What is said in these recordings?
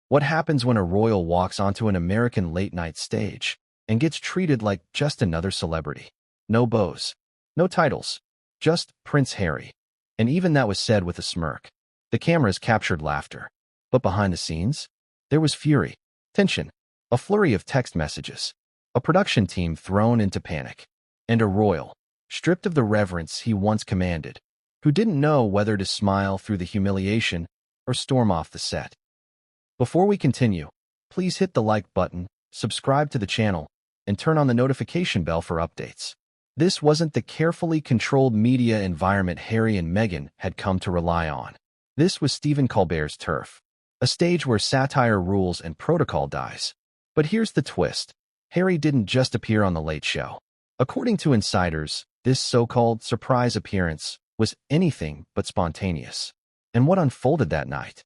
What happens when a royal walks onto an American late-night stage and gets treated like just another celebrity? No bows, no titles, just Prince Harry. And even that was said with a smirk. The cameras captured laughter. But behind the scenes, there was fury, tension, a flurry of text messages, a production team thrown into panic, and a royal, stripped of the reverence he once commanded, who didn't know whether to smile through the humiliation or storm off the set. Before we continue, please hit the like button, subscribe to the channel, and turn on the notification bell for updates. This wasn't the carefully controlled media environment Harry and Meghan had come to rely on. This was Stephen Colbert's turf, a stage where satire rules and protocol dies. But here's the twist. Harry didn't just appear on The Late Show. According to insiders, this so-called surprise appearance was anything but spontaneous. And what unfolded that night?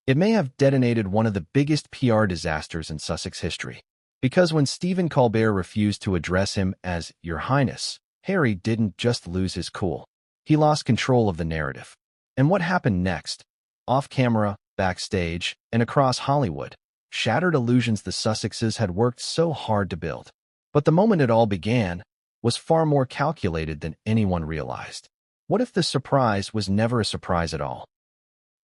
It may have detonated one of the biggest PR disasters in Sussex history. Because when Stephen Colbert refused to address him as Your Highness, Harry didn't just lose his cool. He lost control of the narrative. And what happened next? Off-camera, backstage, and across Hollywood, shattered illusions the Sussexes had worked so hard to build. But the moment it all began was far more calculated than anyone realized. What if the surprise was never a surprise at all?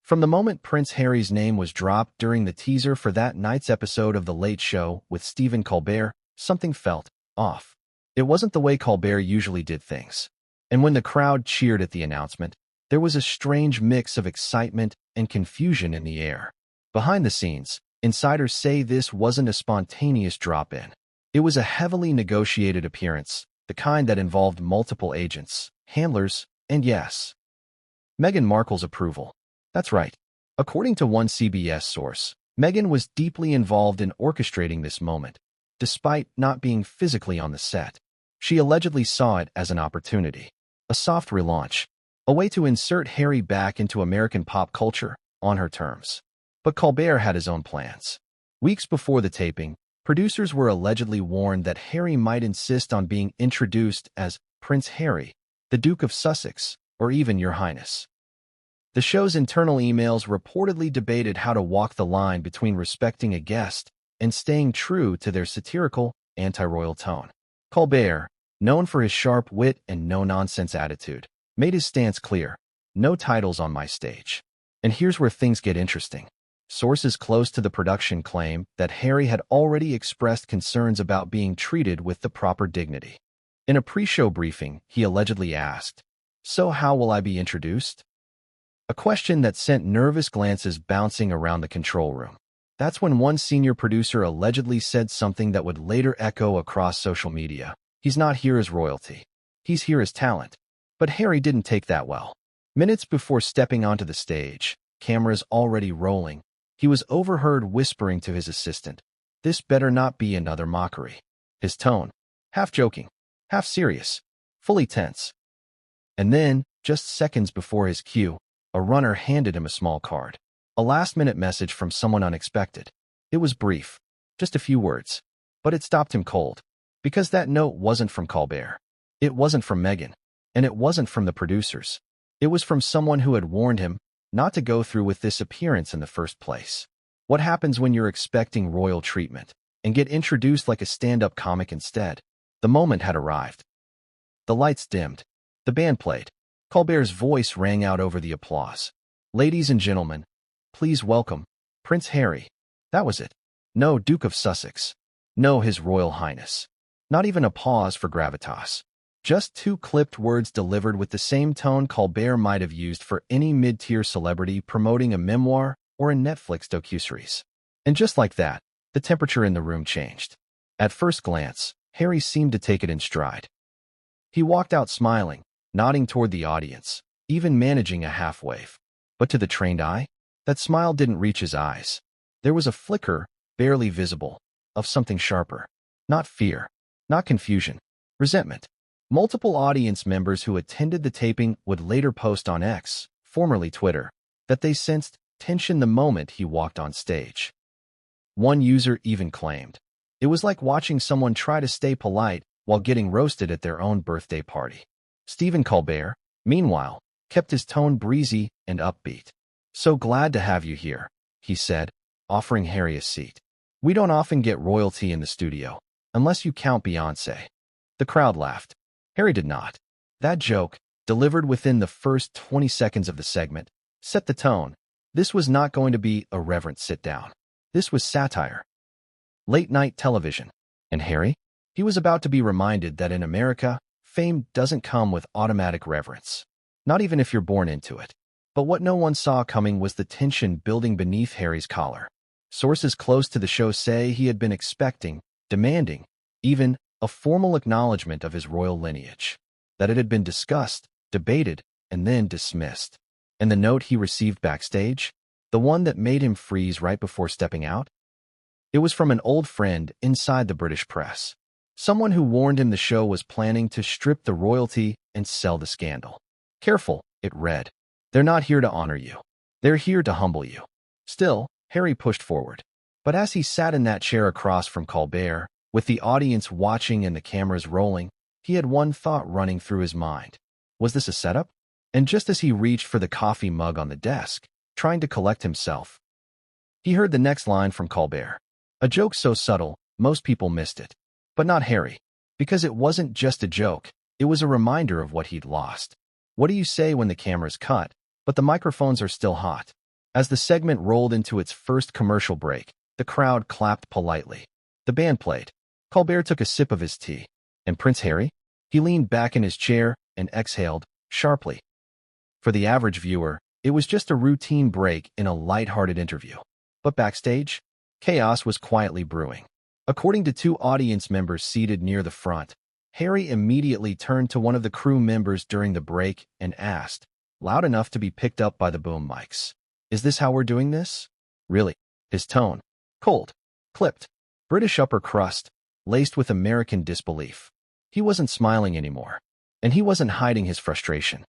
From the moment Prince Harry's name was dropped during the teaser for that night's episode of The Late Show with Stephen Colbert, something felt off. It wasn't the way Colbert usually did things. And when the crowd cheered at the announcement, there was a strange mix of excitement and confusion in the air. Behind the scenes, insiders say this wasn't a spontaneous drop-in. It was a heavily negotiated appearance, the kind that involved multiple agents, handlers, and yes, Meghan Markle's approval. That's right. According to one CBS source, Meghan was deeply involved in orchestrating this moment, despite not being physically on the set. She allegedly saw it as an opportunity, a soft relaunch, a way to insert Harry back into American pop culture on her terms. But Colbert had his own plans. Weeks before the taping, producers were allegedly warned that Harry might insist on being introduced as Prince Harry, the Duke of Sussex, or even Your Highness. The show's internal emails reportedly debated how to walk the line between respecting a guest and staying true to their satirical, anti-royal tone. Colbert, known for his sharp wit and no-nonsense attitude, made his stance clear: no titles on my stage. And here's where things get interesting. Sources close to the production claim that Harry had already expressed concerns about being treated with the proper dignity. In a pre-show briefing, he allegedly asked, "So how will I be introduced?" A question that sent nervous glances bouncing around the control room. That's when one senior producer allegedly said something that would later echo across social media. He's not here as royalty. He's here as talent. But Harry didn't take that well. Minutes before stepping onto the stage, cameras already rolling, he was overheard whispering to his assistant, "This better not be another mockery." His tone, half joking, half serious, fully tense. And then, just seconds before his cue, a runner handed him a small card. A last-minute message from someone unexpected. It was brief, just a few words. But it stopped him cold. Because that note wasn't from Colbert. It wasn't from Meghan. And it wasn't from the producers. It was from someone who had warned him not to go through with this appearance in the first place. What happens when you're expecting royal treatment and get introduced like a stand-up comic instead? The moment had arrived. The lights dimmed. The band played. Colbert's voice rang out over the applause. "Ladies and gentlemen, please welcome Prince Harry." That was it. No Duke of Sussex. No His Royal Highness. Not even a pause for gravitas. Just two clipped words delivered with the same tone Colbert might have used for any mid-tier celebrity promoting a memoir or a Netflix docuseries. And just like that, the temperature in the room changed. At first glance, Harry seemed to take it in stride. He walked out smiling, nodding toward the audience, even managing a half-wave. But to the trained eye, that smile didn't reach his eyes. There was a flicker, barely visible, of something sharper. Not fear, not confusion, resentment. Multiple audience members who attended the taping would later post on X, formerly Twitter, that they sensed tension the moment he walked on stage. One user even claimed, "It was like watching someone try to stay polite while getting roasted at their own birthday party." Stephen Colbert, meanwhile, kept his tone breezy and upbeat. "So glad to have you here," he said, offering Harry a seat. "We don't often get royalty in the studio, unless you count Beyoncé." The crowd laughed. Harry did not. That joke, delivered within the first 20 seconds of the segment, set the tone. This was not going to be a reverent sit-down. This was satire. Late-night television. And Harry? He was about to be reminded that in America, fame doesn't come with automatic reverence. Not even if you're born into it. But what no one saw coming was the tension building beneath Harry's collar. Sources close to the show say he had been expecting, demanding, even a formal acknowledgement of his royal lineage. That it had been discussed, debated, and then dismissed. And the note he received backstage? The one that made him freeze right before stepping out? It was from an old friend inside the British press. Someone who warned him the show was planning to strip the royalty and sell the scandal. "Careful," it read. "They're not here to honor you. They're here to humble you." Still, Harry pushed forward. But as he sat in that chair across from Colbert, with the audience watching and the cameras rolling, he had one thought running through his mind. Was this a setup? And just as he reached for the coffee mug on the desk, trying to collect himself, he heard the next line from Colbert. A joke so subtle, most people missed it. But not Harry. Because it wasn't just a joke, it was a reminder of what he'd lost. What do you say when the camera's cut, but the microphones are still hot? As the segment rolled into its first commercial break, the crowd clapped politely. The band played. Colbert took a sip of his tea. And Prince Harry? He leaned back in his chair and exhaled, sharply. For the average viewer, it was just a routine break in a light-hearted interview. But backstage, chaos was quietly brewing. According to two audience members seated near the front, Harry immediately turned to one of the crew members during the break and asked, loud enough to be picked up by the boom mics, "Is this how we're doing this?" Really? His tone, cold, clipped, British upper crust, laced with American disbelief. He wasn't smiling anymore, and he wasn't hiding his frustration.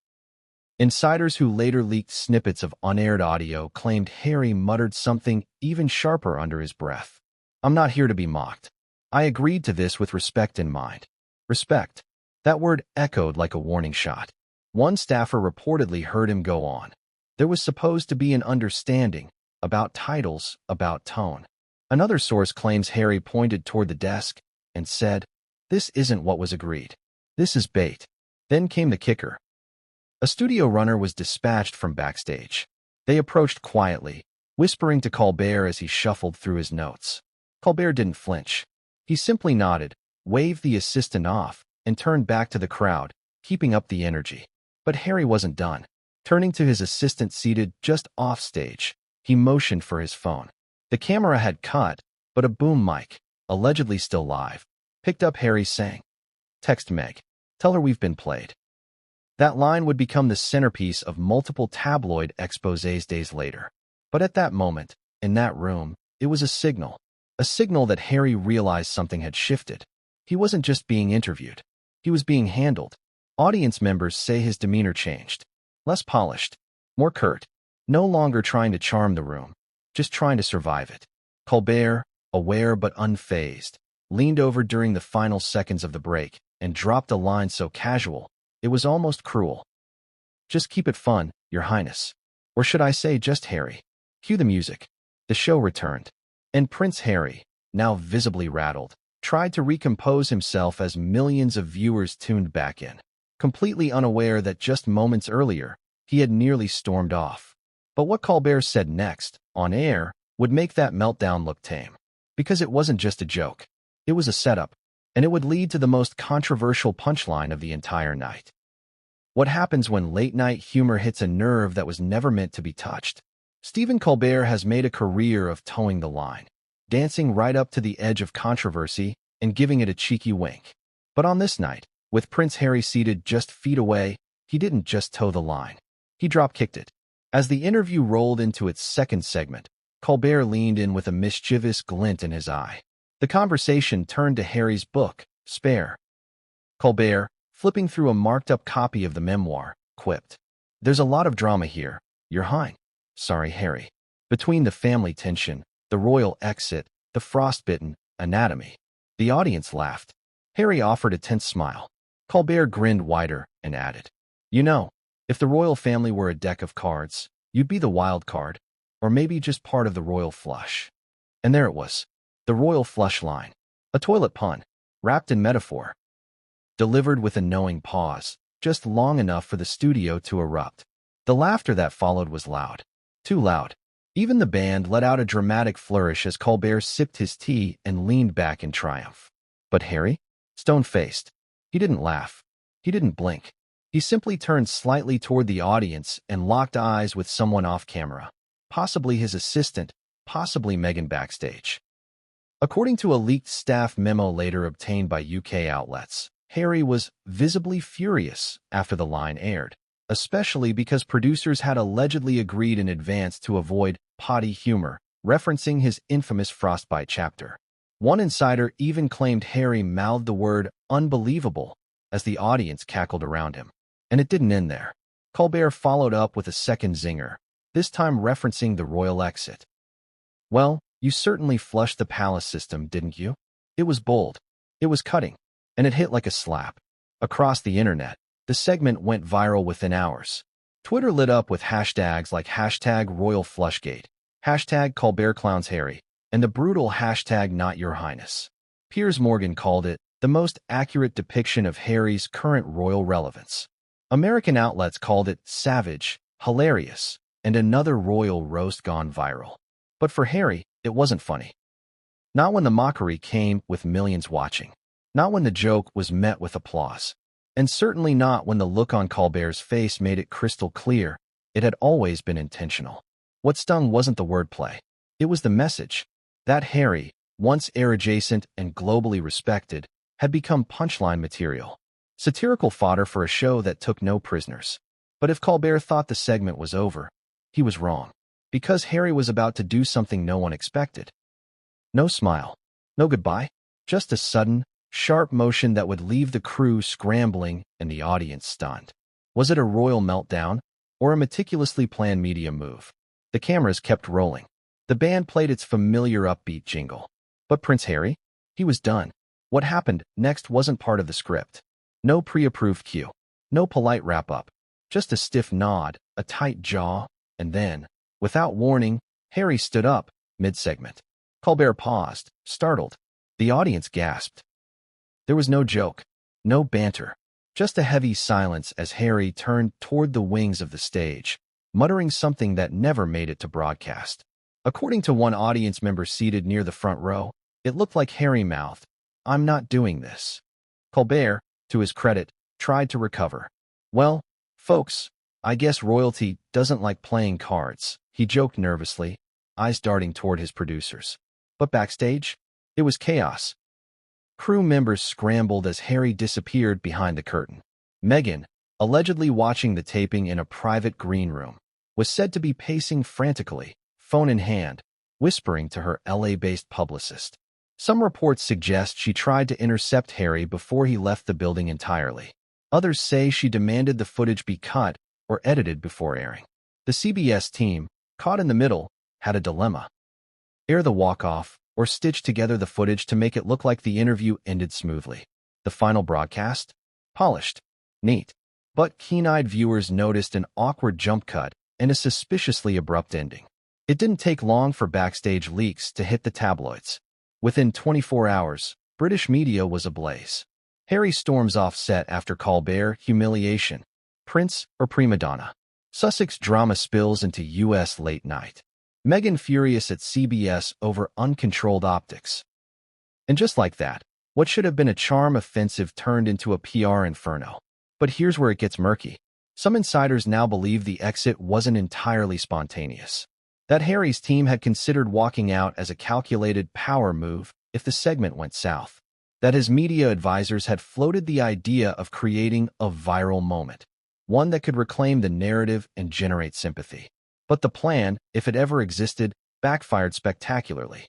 Insiders who later leaked snippets of unaired audio claimed Harry muttered something even sharper under his breath. "I'm not here to be mocked. I agreed to this with respect in mind." Respect. That word echoed like a warning shot. One staffer reportedly heard him go on. There was supposed to be an understanding, about titles, about tone. Another source claims Harry pointed toward the desk and said, "This isn't what was agreed. This is bait." Then came the kicker. A studio runner was dispatched from backstage. They approached quietly, whispering to Colbert as he shuffled through his notes. Colbert didn't flinch. He simply nodded, waved the assistant off, and turned back to the crowd, keeping up the energy. But Harry wasn't done. Turning to his assistant seated just off stage, he motioned for his phone. The camera had cut, but a boom mic, allegedly still live, picked up Harry saying, "Text Meg. Tell her we've been played." That line would become the centerpiece of multiple tabloid exposés days later. But at that moment, in that room, it was a signal that Harry realized something had shifted. He wasn't just being interviewed. He was being handled. Audience members say his demeanor changed. Less polished, more curt, no longer trying to charm the room, just trying to survive it. Colbert, aware but unfazed, leaned over during the final seconds of the break and dropped a line so casual, it was almost cruel. "Just keep it fun, Your Highness." Or should I say just Harry? Cue the music. The show returned. And Prince Harry, now visibly rattled, tried to recompose himself as millions of viewers tuned back in, completely unaware that just moments earlier, he had nearly stormed off. But what Colbert said next, on air, would make that meltdown look tame. Because it wasn't just a joke. It was a setup, and it would lead to the most controversial punchline of the entire night. What happens when late-night humor hits a nerve that was never meant to be touched? Stephen Colbert has made a career of towing the line, dancing right up to the edge of controversy and giving it a cheeky wink. But on this night, with Prince Harry seated just feet away, he didn't just toe the line. He drop-kicked it. As the interview rolled into its second segment, Colbert leaned in with a mischievous glint in his eye. The conversation turned to Harry's book, Spare. Colbert, flipping through a marked-up copy of the memoir, quipped, "There's a lot of drama here, Your Highness." Sorry, Harry. Between the family tension, the royal exit, the frostbitten anatomy. The audience laughed. Harry offered a tense smile. Colbert grinned wider and added, "You know, if the royal family were a deck of cards, you'd be the wild card, or maybe just part of the royal flush." And there it was. The royal flush line. A toilet pun, wrapped in metaphor. Delivered with a knowing pause, just long enough for the studio to erupt. The laughter that followed was loud. Too loud. Even the band let out a dramatic flourish as Colbert sipped his tea and leaned back in triumph. But Harry? Stone-faced. He didn't laugh. He didn't blink. He simply turned slightly toward the audience and locked eyes with someone off camera. Possibly his assistant, possibly Meghan backstage. According to a leaked staff memo later obtained by UK outlets, Harry was visibly furious after the line aired, especially because producers had allegedly agreed in advance to avoid potty humor, referencing his infamous frostbite chapter. One insider even claimed Harry mouthed the word unbelievable as the audience cackled around him. And it didn't end there. Colbert followed up with a second zinger, this time referencing the royal exit. Well, you certainly flushed the palace system, didn't you? It was bold. It was cutting. And it hit like a slap. Across the internet, the segment went viral within hours. Twitter lit up with hashtags like #RoyalFlushgate, #ColbertClownsHarry, and the brutal #NotYourHighness. Piers Morgan called it the most accurate depiction of Harry's current royal relevance. American outlets called it savage, hilarious, and another royal roast gone viral. But for Harry, it wasn't funny. Not when the mockery came with millions watching. Not when the joke was met with applause. And certainly not when the look on Colbert's face made it crystal clear it had always been intentional. What stung wasn't the wordplay. It was the message. That Harry, once air-adjacent and globally respected, had become punchline material. Satirical fodder for a show that took no prisoners. But if Colbert thought the segment was over, he was wrong. Because Harry was about to do something no one expected. No smile. No goodbye. Just a sudden, sharp motion that would leave the crew scrambling and the audience stunned. Was it a royal meltdown or a meticulously planned media move? The cameras kept rolling. The band played its familiar upbeat jingle. But Prince Harry? He was done. What happened next wasn't part of the script. No pre-approved cue. No polite wrap-up. Just a stiff nod, a tight jaw, and then, without warning, Harry stood up, mid-segment. Colbert paused, startled. The audience gasped. There was no joke, no banter, just a heavy silence as Harry turned toward the wings of the stage, muttering something that never made it to broadcast. According to one audience member seated near the front row, it looked like Harry mouthed, "I'm not doing this." Colbert, to his credit, tried to recover. "Well, folks, I guess royalty doesn't like playing cards," he joked nervously, eyes darting toward his producers. But backstage, it was chaos. Crew members scrambled as Harry disappeared behind the curtain. Meghan, allegedly watching the taping in a private green room, was said to be pacing frantically, phone in hand, whispering to her LA-based publicist. Some reports suggest she tried to intercept Harry before he left the building entirely. Others say she demanded the footage be cut or edited before airing. The CBS team, caught in the middle, had a dilemma. Air the walk-off or stitch together the footage to make it look like the interview ended smoothly. The final broadcast? Polished. Neat. But keen-eyed viewers noticed an awkward jump cut and a suspiciously abrupt ending. It didn't take long for backstage leaks to hit the tabloids. Within 24 hours, British media was ablaze. Harry storms off set after Colbert humiliation. Prince or prima donna? Sussex drama spills into U.S. late night. Meghan furious at CBS over uncontrolled optics. And just like that, what should have been a charm offensive turned into a PR inferno. But here's where it gets murky. Some insiders now believe the exit wasn't entirely spontaneous. That Harry's team had considered walking out as a calculated power move if the segment went south. That his media advisors had floated the idea of creating a viral moment, one that could reclaim the narrative and generate sympathy. But the plan, if it ever existed, backfired spectacularly.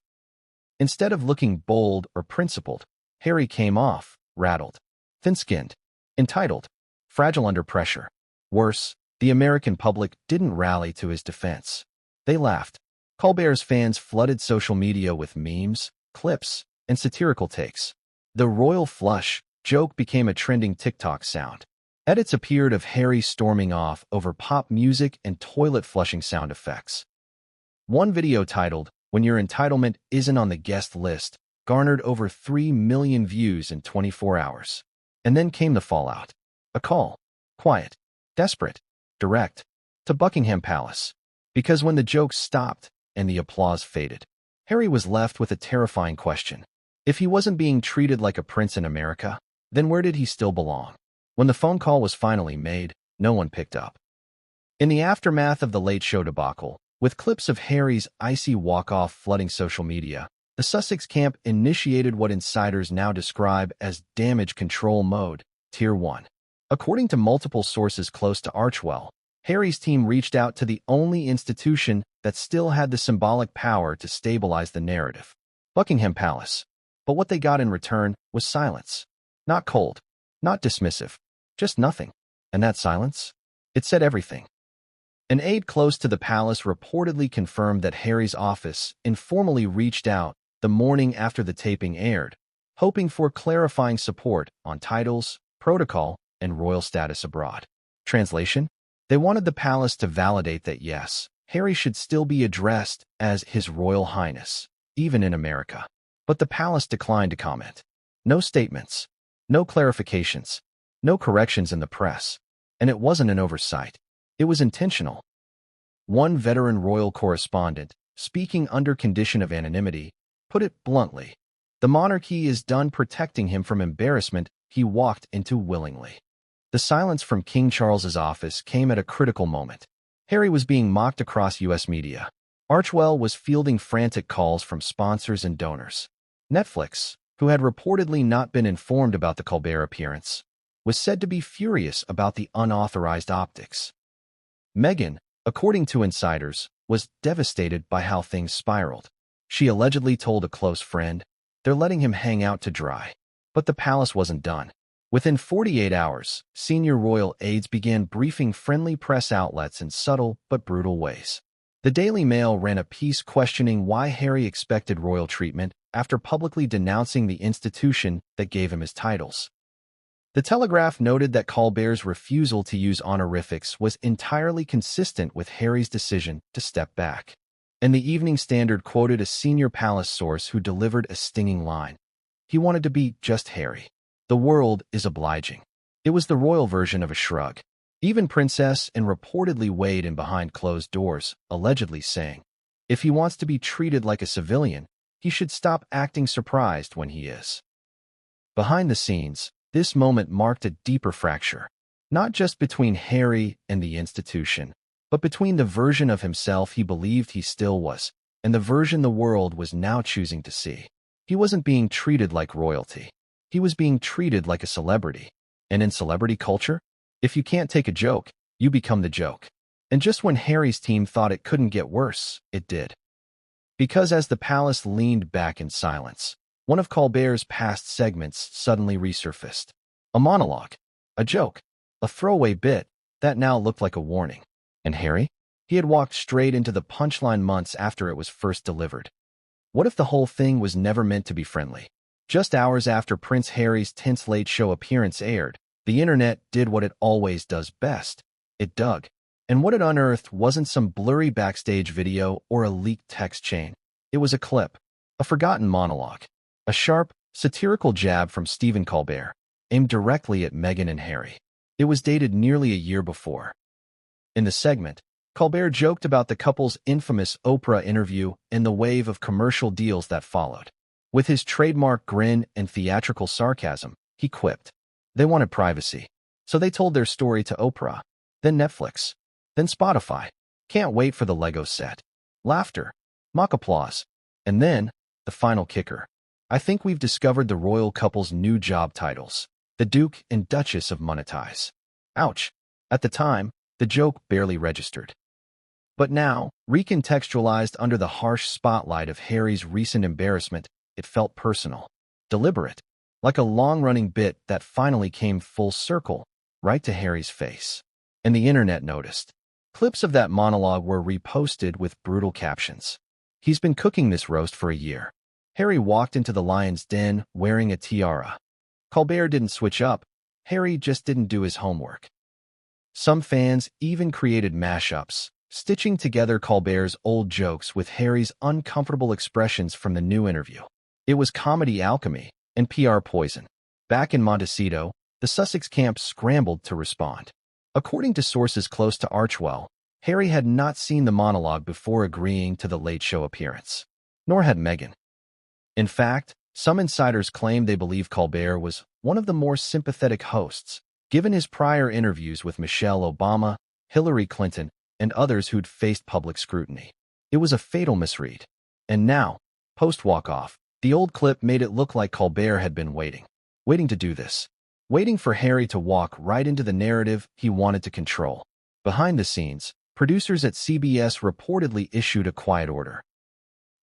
Instead of looking bold or principled, Harry came off, rattled, thin-skinned, entitled, fragile under pressure. Worse, the American public didn't rally to his defense. They laughed. Colbert's fans flooded social media with memes, clips, and satirical takes. The royal flush joke became a trending TikTok sound. Edits appeared of Harry storming off over pop music and toilet flushing sound effects. One video titled, when your entitlement isn't on the guest list, garnered over 3 million views in 24 hours. And then came the fallout. A call, quiet, desperate, direct, to Buckingham Palace. Because when the jokes stopped and the applause faded, Harry was left with a terrifying question. If he wasn't being treated like a prince in America, then where did he still belong? When the phone call was finally made, no one picked up. In the aftermath of the Late Show debacle, with clips of Harry's icy walk-off flooding social media, the Sussex camp initiated what insiders now describe as damage control mode, Tier 1. According to multiple sources close to Archewell, Harry's team reached out to the only institution that still had the symbolic power to stabilize the narrative, Buckingham Palace. But what they got in return was silence. Not cold, not dismissive, just nothing. And that silence? It said everything. An aide close to the palace reportedly confirmed that Harry's office informally reached out the morning after the taping aired, hoping for clarifying support on titles, protocol, and royal status abroad. Translation? They wanted the palace to validate that yes, Harry should still be addressed as His Royal Highness, even in America. But the palace declined to comment. No statements, no clarifications, no corrections in the press. And it wasn't an oversight. It was intentional. One veteran royal correspondent, speaking under condition of anonymity, put it bluntly. The monarchy is done protecting him from embarrassment he walked into willingly. The silence from King Charles's office came at a critical moment. Harry was being mocked across U.S. media. Archewell was fielding frantic calls from sponsors and donors. Netflix, who had reportedly not been informed about the Colbert appearance, was said to be furious about the unauthorized optics. Meghan, according to insiders, was devastated by how things spiraled. She allegedly told a close friend, "They're letting him hang out to dry." But the palace wasn't done. Within 48 hours, senior royal aides began briefing friendly press outlets in subtle but brutal ways. The Daily Mail ran a piece questioning why Harry expected royal treatment after publicly denouncing the institution that gave him his titles. The Telegraph noted that Colbert's refusal to use honorifics was entirely consistent with Harry's decision to step back. And the Evening Standard quoted a senior palace source who delivered a stinging line. He wanted to be just Harry. The world is obliging. It was the royal version of a shrug. Even Princess Anne reportedly weighed in behind closed doors, allegedly saying, if he wants to be treated like a civilian, he should stop acting surprised when he is. Behind the scenes, this moment marked a deeper fracture, not just between Harry and the institution, but between the version of himself he believed he still was and the version the world was now choosing to see. He wasn't being treated like royalty. He was being treated like a celebrity. And in celebrity culture, if you can't take a joke, you become the joke. And just when Harry's team thought it couldn't get worse, it did. Because as the palace leaned back in silence, one of Colbert's past segments suddenly resurfaced. A monologue, a joke, a throwaway bit that now looked like a warning. And Harry? He had walked straight into the punchline months after it was first delivered. What if the whole thing was never meant to be friendly? Just hours after Prince Harry's tense Late Show appearance aired, the internet did what it always does best. It dug. And what it unearthed wasn't some blurry backstage video or a leaked text chain. It was a clip, a forgotten monologue, a sharp, satirical jab from Stephen Colbert, aimed directly at Meghan and Harry. It was dated nearly a year before. In the segment, Colbert joked about the couple's infamous Oprah interview and the wave of commercial deals that followed. With his trademark grin and theatrical sarcasm, he quipped, they wanted privacy, so they told their story to Oprah, then Netflix, then Spotify. Can't wait for the Lego set. Laughter, mock applause, and then, the final kicker. I think we've discovered the royal couple's new job titles, the Duke and Duchess of Monetize. Ouch. At the time, the joke barely registered. But now, recontextualized under the harsh spotlight of Harry's recent embarrassment, it felt personal, deliberate, like a long-running bit that finally came full circle, right to Harry's face. And the internet noticed. Clips of that monologue were reposted with brutal captions. He's been cooking this roast for a year. Harry walked into the lion's den wearing a tiara. Colbert didn't switch up. Harry just didn't do his homework. Some fans even created mashups, stitching together Colbert's old jokes with Harry's uncomfortable expressions from the new interview. It was comedy alchemy and PR poison. Back in Montecito, the Sussex camp scrambled to respond. According to sources close to Archewell, Harry had not seen the monologue before agreeing to the Late Show appearance. Nor had Meghan. In fact, some insiders claim they believe Colbert was one of the more sympathetic hosts, given his prior interviews with Michelle Obama, Hillary Clinton, and others who'd faced public scrutiny. It was a fatal misread. And now, post-walk-off, the old clip made it look like Colbert had been waiting to do this. Waiting for Harry to walk right into the narrative he wanted to control. Behind the scenes, producers at CBS reportedly issued a quiet order.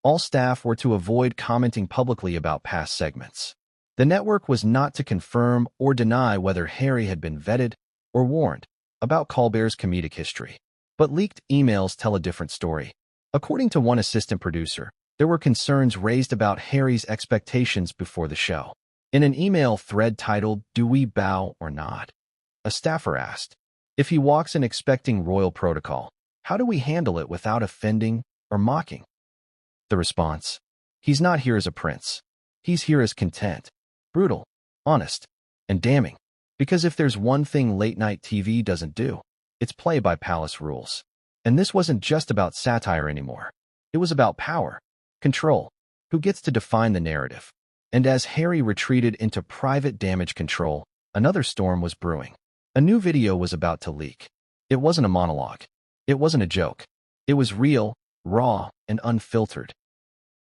All staff were to avoid commenting publicly about past segments. The network was not to confirm or deny whether Harry had been vetted or warned about Colbert's comedic history. But leaked emails tell a different story. According to one assistant producer, there were concerns raised about Harry's expectations before the show. In an email thread titled, "Do we bow or not?" a staffer asked, "If he walks in expecting royal protocol, how do we handle it without offending or mocking?" The response, "He's not here as a prince. He's here as content, brutal, honest, and damning. Because if there's one thing late-night TV doesn't do, it's play by palace rules." And this wasn't just about satire anymore. It was about power, control, who gets to define the narrative. And as Harry retreated into private damage control, another storm was brewing. A new video was about to leak. It wasn't a monologue. It wasn't a joke. It was real, raw, and unfiltered.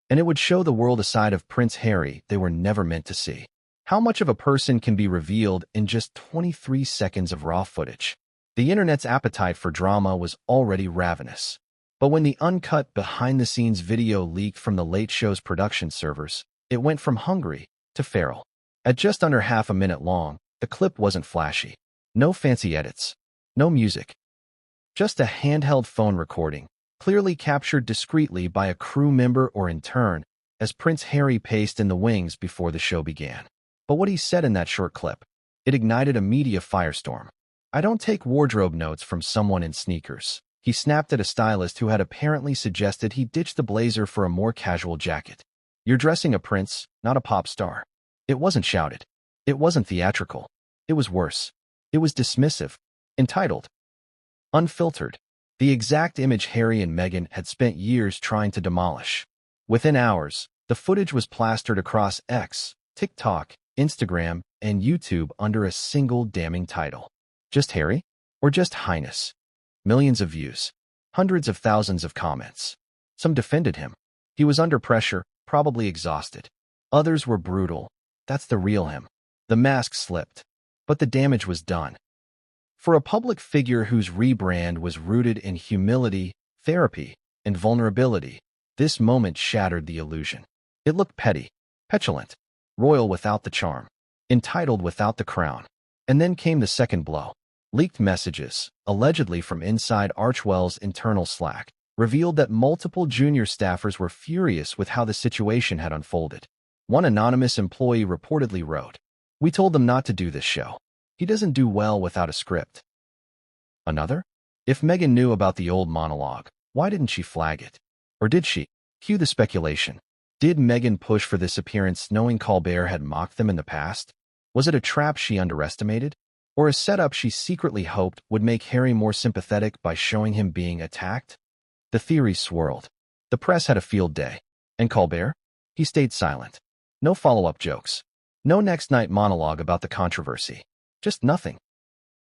And it would show the world a side of Prince Harry they were never meant to see. How much of a person can be revealed in just 23 seconds of raw footage? The internet's appetite for drama was already ravenous. But when the uncut behind-the-scenes video leaked from the Late Show's production servers, it went from hungry to feral. At just under half a minute long, the clip wasn't flashy. No fancy edits. No music. Just a handheld phone recording, clearly captured discreetly by a crew member or intern, as Prince Harry paced in the wings before the show began. But what he said in that short clip, it ignited a media firestorm. "I don't take wardrobe notes from someone in sneakers," he snapped at a stylist who had apparently suggested he ditch the blazer for a more casual jacket. "You're dressing a prince, not a pop star." It wasn't shouted. It wasn't theatrical. It was worse. It was dismissive, entitled, unfiltered. The exact image Harry and Meghan had spent years trying to demolish. Within hours, the footage was plastered across X, TikTok, Instagram, and YouTube under a single damning title. Just Harry? Or just Highness? Millions of views. Hundreds of thousands of comments. Some defended him. He was under pressure, probably exhausted. Others were brutal. That's the real him. The mask slipped. But the damage was done. For a public figure whose rebrand was rooted in humility, therapy, and vulnerability, this moment shattered the illusion. It looked petty, petulant, royal without the charm, entitled without the crown. And then came the second blow. Leaked messages, allegedly from inside Archewell's internal Slack, revealed that multiple junior staffers were furious with how the situation had unfolded. One anonymous employee reportedly wrote, "We told them not to do this show. He doesn't do well without a script." Another? "If Meghan knew about the old monologue, why didn't she flag it? Or did she?" Cue the speculation. Did Meghan push for this appearance knowing Colbert had mocked them in the past? Was it a trap she underestimated? Or a setup she secretly hoped would make Harry more sympathetic by showing him being attacked? The theories swirled. The press had a field day. And Colbert? He stayed silent. No follow-up jokes. No next night monologue about the controversy. Just nothing.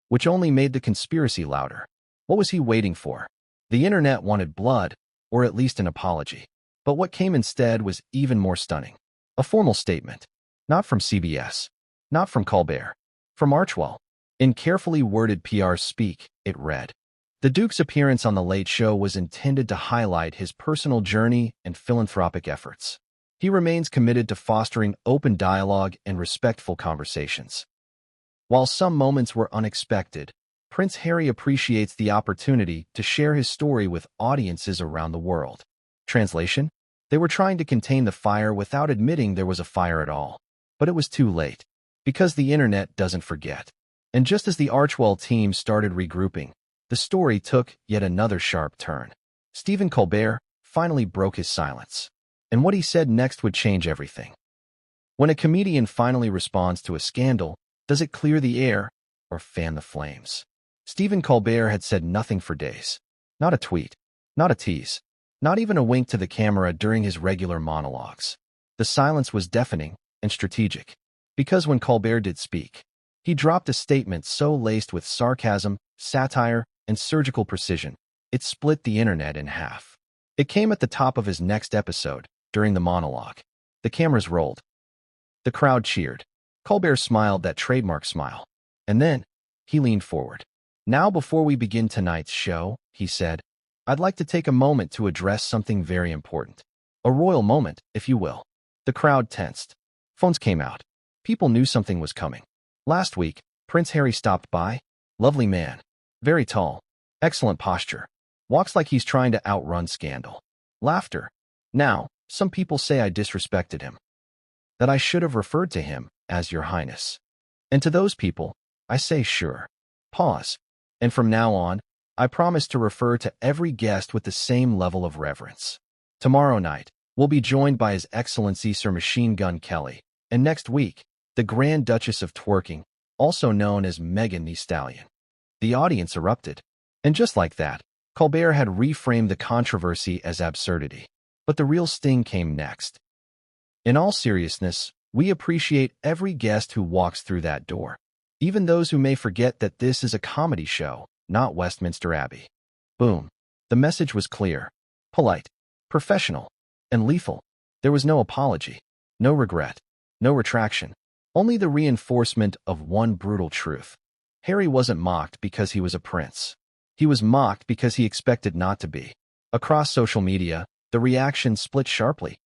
Which only made the conspiracy louder. What was he waiting for? The internet wanted blood, or at least an apology. But what came instead was even more stunning. A formal statement. Not from CBS. Not from Colbert. From Archewell. In carefully worded PR speak, it read, "The Duke's appearance on The Late Show was intended to highlight his personal journey and philanthropic efforts. He remains committed to fostering open dialogue and respectful conversations. While some moments were unexpected, Prince Harry appreciates the opportunity to share his story with audiences around the world." Translation? They were trying to contain the fire without admitting there was a fire at all. But it was too late. Because the internet doesn't forget. And just as the Archewell team started regrouping, the story took yet another sharp turn. Stephen Colbert finally broke his silence, and what he said next would change everything. When a comedian finally responds to a scandal, does it clear the air or fan the flames? Stephen Colbert had said nothing for days. Not a tweet, not a tease, not even a wink to the camera during his regular monologues. The silence was deafening and strategic, because when Colbert did speak, he dropped a statement so laced with sarcasm, satire, and surgical precision, it split the internet in half. It came at the top of his next episode, during the monologue. The cameras rolled. The crowd cheered. Colbert smiled that trademark smile. And then, he leaned forward. "Now, before we begin tonight's show," he said, "I'd like to take a moment to address something very important. A royal moment, if you will." The crowd tensed. Phones came out. People knew something was coming. Last week, Prince Harry stopped by. Lovely man. Very tall. Excellent posture. Walks like he's trying to outrun scandal. Laughter. Now, some people say I disrespected him. That I should have referred to him as Your Highness. And to those people, I say sure. Pause. And from now on, I promise to refer to every guest with the same level of reverence. Tomorrow night, we'll be joined by His Excellency Sir Machine Gun Kelly, and next week, the Grand Duchess of Twerking, also known as Meghan the Stallion. The audience erupted. And just like that, Colbert had reframed the controversy as absurdity. But the real sting came next. In all seriousness, we appreciate every guest who walks through that door, even those who may forget that this is a comedy show, not Westminster Abbey. Boom. The message was clear, polite, professional, and lethal. There was no apology, no regret, no retraction, only the reinforcement of one brutal truth. Harry wasn't mocked because he was a prince. He was mocked because he expected not to be. Across social media, the reaction split sharply.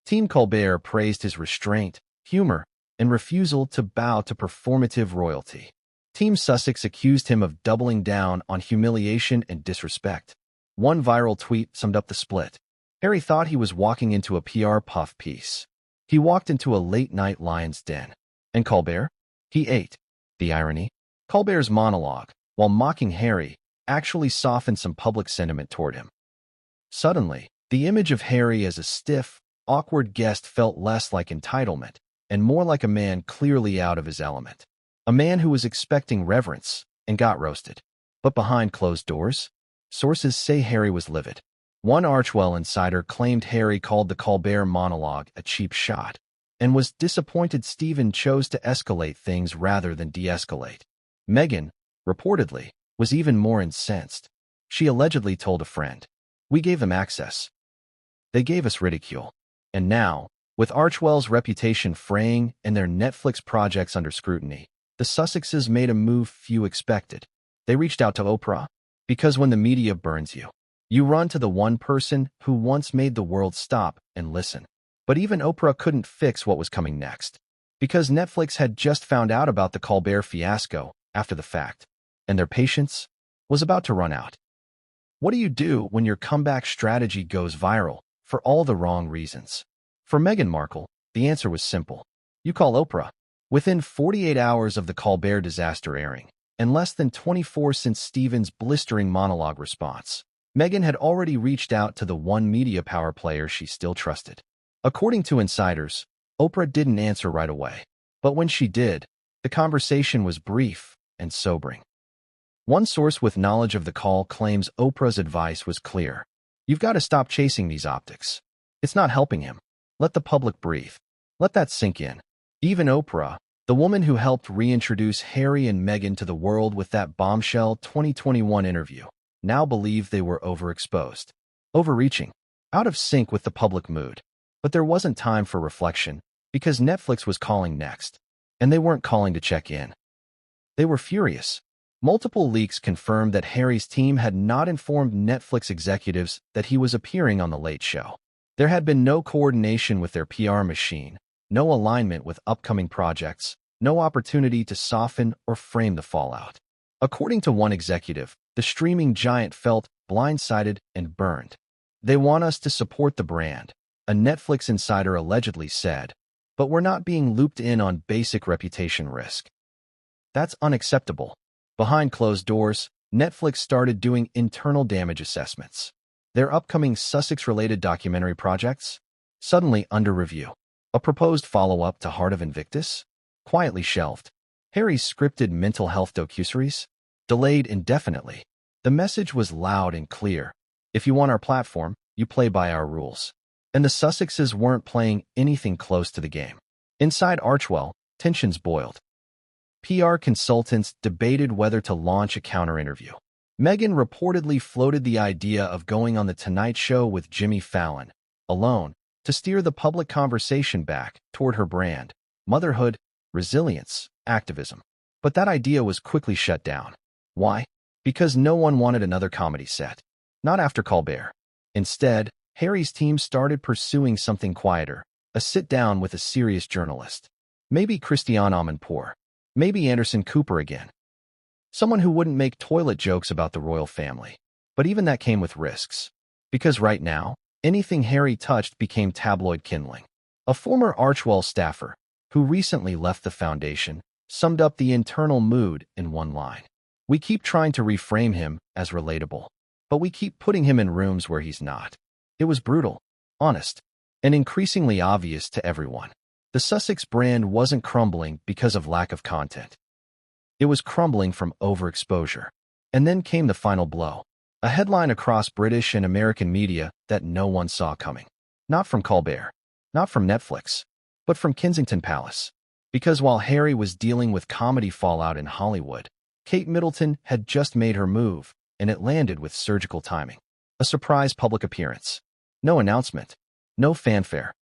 Team Colbert praised his restraint, humor, and refusal to bow to performative royalty. Team Sussex accused him of doubling down on humiliation and disrespect. One viral tweet summed up the split. Harry thought he was walking into a PR puff piece. He walked into a late-night lion's den. And Colbert? He ate. The irony? Colbert's monologue, while mocking Harry, actually softened some public sentiment toward him. Suddenly, the image of Harry as a stiff, awkward guest felt less like entitlement and more like a man clearly out of his element. A man who was expecting reverence and got roasted. But behind closed doors, sources say Harry was livid. One Archewell insider claimed Harry called the Colbert monologue a cheap shot and was disappointed Stephen chose to escalate things rather than de-escalate. Meghan, reportedly, was even more incensed. She allegedly told a friend, "We gave them access. They gave us ridicule. And now, with Archewell's reputation fraying and their Netflix projects under scrutiny, the Sussexes made a move few expected. They reached out to Oprah. Because when the media burns you, you run to the one person who once made the world stop and listen. But even Oprah couldn't fix what was coming next, because Netflix had just found out about the Colbert fiasco after the fact, and their patience was about to run out. What do you do when your comeback strategy goes viral for all the wrong reasons? For Meghan Markle, the answer was simple. You call Oprah. Within 48 hours of the Colbert disaster airing, and less than 24 since Stephen's blistering monologue response, Meghan had already reached out to the one media power player she still trusted. According to insiders, Oprah didn't answer right away. But when she did, the conversation was brief and sobering. One source with knowledge of the call claims Oprah's advice was clear. You've got to stop chasing these optics. It's not helping him. Let the public breathe. Let that sink in. Even Oprah, the woman who helped reintroduce Harry and Meghan to the world with that bombshell 2021 interview, now believed they were overexposed, overreaching, out of sync with the public mood. But there wasn't time for reflection, because Netflix was calling next, and they weren't calling to check in. They were furious. Multiple leaks confirmed that Harry's team had not informed Netflix executives that he was appearing on The Late Show. There had been no coordination with their PR machine, no alignment with upcoming projects, no opportunity to soften or frame the fallout. According to one executive, the streaming giant felt blindsided and burned. They want us to support the brand, a Netflix insider allegedly said, but we're not being looped in on basic reputation risk. That's unacceptable. Behind closed doors, Netflix started doing internal damage assessments. Their upcoming Sussex-related documentary projects? Suddenly under review. A proposed follow-up to Heart of Invictus? Quietly shelved. Harry's scripted mental health docuseries? Delayed indefinitely. The message was loud and clear. If you want our platform, you play by our rules. And the Sussexes weren't playing anything close to the game. Inside Archewell, tensions boiled. PR consultants debated whether to launch a counter-interview. Meghan reportedly floated the idea of going on The Tonight Show with Jimmy Fallon, alone, to steer the public conversation back toward her brand, motherhood, resilience, activism. But that idea was quickly shut down. Why? Because no one wanted another comedy set. Not after Colbert. Instead, Harry's team started pursuing something quieter, a sit-down with a serious journalist. Maybe Christiane Amanpour. Maybe Anderson Cooper again. Someone who wouldn't make toilet jokes about the royal family. But even that came with risks. Because right now, anything Harry touched became tabloid kindling. A former Archewell staffer, who recently left the foundation, summed up the internal mood in one line. We keep trying to reframe him as relatable, but we keep putting him in rooms where he's not. It was brutal, honest, and increasingly obvious to everyone. The Sussex brand wasn't crumbling because of lack of content. It was crumbling from overexposure. And then came the final blow. A headline across British and American media that no one saw coming. Not from Colbert, not from Netflix, but from Kensington Palace. Because while Harry was dealing with comedy fallout in Hollywood, Kate Middleton had just made her move, and it landed with surgical timing. A surprise public appearance. No announcement. No fanfare.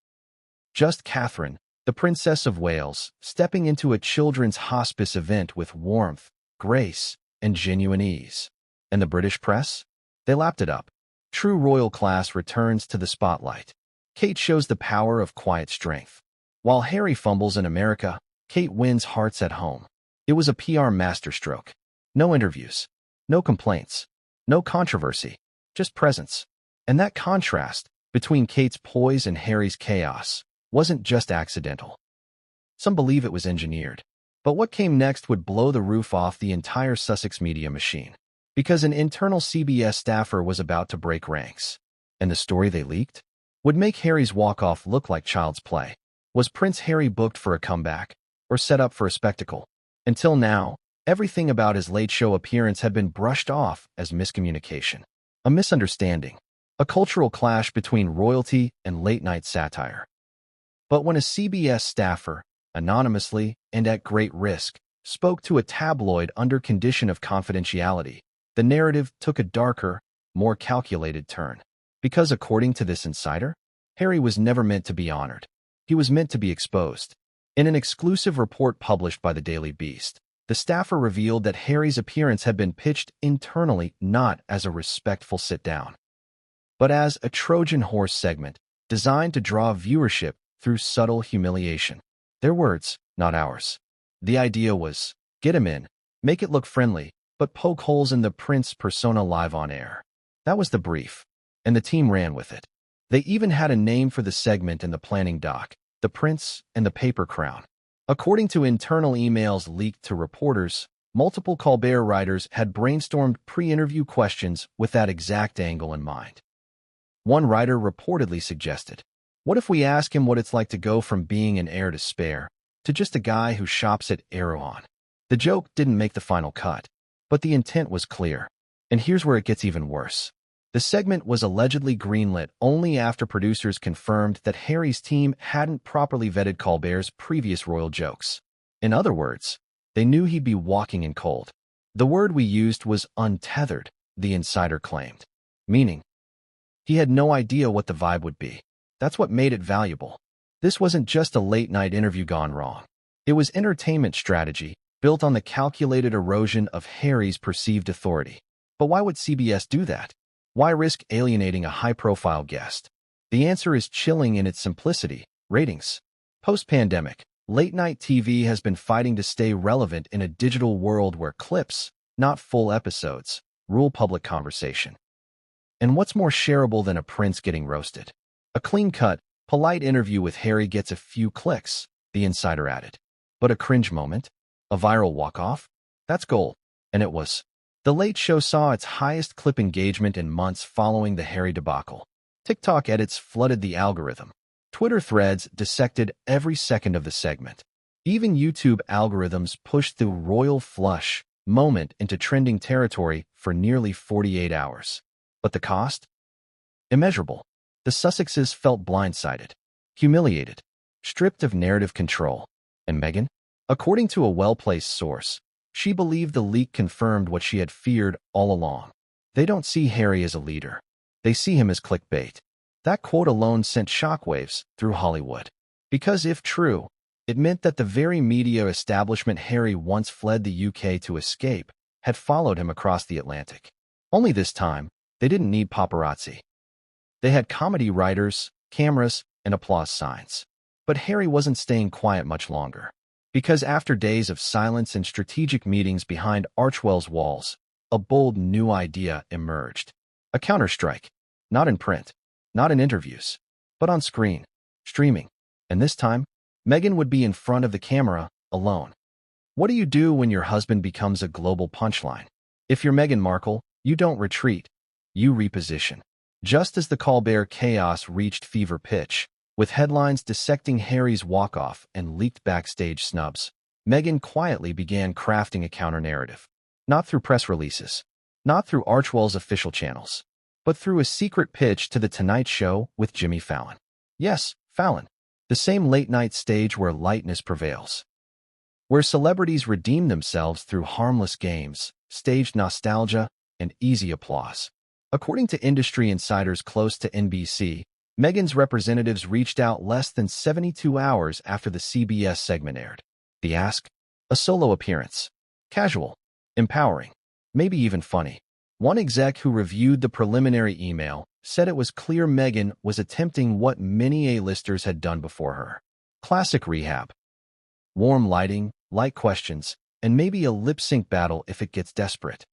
Just Catherine, the Princess of Wales, stepping into a children's hospice event with warmth, grace, and genuine ease. And the British press? They lapped it up. True royal class returns to the spotlight. Kate shows the power of quiet strength. While Harry fumbles in America, Kate wins hearts at home. It was a PR masterstroke. No interviews. No complaints. No controversy. Just presence. And that contrast between Kate's poise and Harry's chaos wasn't just accidental. Some believe it was engineered. But what came next would blow the roof off the entire Sussex media machine. Because an internal CBS staffer was about to break ranks. And the story they leaked would make Harry's walk-off look like child's play. Was Prince Harry booked for a comeback, or set up for a spectacle? Until now, everything about his late show appearance had been brushed off as miscommunication. A misunderstanding. A cultural clash between royalty and late-night satire. But when a CBS staffer, anonymously and at great risk, spoke to a tabloid under condition of confidentiality, the narrative took a darker, more calculated turn. Because according to this insider, Harry was never meant to be honored. He was meant to be exposed. In an exclusive report published by the Daily Beast, the staffer revealed that Harry's appearance had been pitched internally not as a respectful sit-down, but as a Trojan horse segment designed to draw viewership through subtle humiliation. Their words, not ours. The idea was, get him in, make it look friendly, but poke holes in the prince persona live on air. That was the brief, and the team ran with it. They even had a name for the segment in the planning doc, The Prince and the Paper Crown. According to internal emails leaked to reporters, multiple Colbert writers had brainstormed pre-interview questions with that exact angle in mind. One writer reportedly suggested, what if we ask him what it's like to go from being an heir to spare to just a guy who shops at Erewhon? The joke didn't make the final cut, but the intent was clear. And here's where it gets even worse. The segment was allegedly greenlit only after producers confirmed that Harry's team hadn't properly vetted Colbert's previous royal jokes. In other words, they knew he'd be walking in cold. The word we used was untethered, the insider claimed. Meaning, he had no idea what the vibe would be. That's what made it valuable. This wasn't just a late-night interview gone wrong. It was entertainment strategy built on the calculated erosion of Harry's perceived authority. But why would CBS do that? Why risk alienating a high-profile guest? The answer is chilling in its simplicity: ratings. Post-pandemic, late-night TV has been fighting to stay relevant in a digital world where clips, not full episodes, rule public conversation. And what's more shareable than a prince getting roasted? A clean-cut, polite interview with Harry gets a few clicks, the insider added. But a cringe moment? A viral walk-off? That's gold. And it was. The Late Show saw its highest clip engagement in months following the Harry debacle. TikTok edits flooded the algorithm. Twitter threads dissected every second of the segment. Even YouTube algorithms pushed the royal flush moment into trending territory for nearly 48 hours. But the cost? Immeasurable. The Sussexes felt blindsided, humiliated, stripped of narrative control. And Meghan? According to a well-placed source, she believed the leak confirmed what she had feared all along. They don't see Harry as a leader. They see him as clickbait. That quote alone sent shockwaves through Hollywood. Because if true, it meant that the very media establishment Harry once fled the UK to escape had followed him across the Atlantic. Only this time, they didn't need paparazzi. They had comedy writers, cameras, and applause signs. But Harry wasn't staying quiet much longer. Because after days of silence and strategic meetings behind Archewell's walls, a bold new idea emerged. A counterstrike. Not in print, not in interviews, but on screen, streaming. And this time, Meghan would be in front of the camera, alone. What do you do when your husband becomes a global punchline? If you're Meghan Markle, you don't retreat. You reposition. Just as the Colbert chaos reached fever pitch, with headlines dissecting Harry's walk-off and leaked backstage snubs, Meghan quietly began crafting a counter-narrative. Not through press releases, not through Archewell's official channels, but through a secret pitch to The Tonight Show with Jimmy Fallon. Yes, Fallon. The same late-night stage where lightness prevails. Where celebrities redeem themselves through harmless games, staged nostalgia, and easy applause. According to industry insiders close to NBC, Meghan's representatives reached out less than 72 hours after the CBS segment aired. The ask? A solo appearance. Casual. Empowering. Maybe even funny. One exec who reviewed the preliminary email said it was clear Meghan was attempting what many A-listers had done before her. Classic rehab. Warm lighting, light questions, and maybe a lip-sync battle if it gets desperate.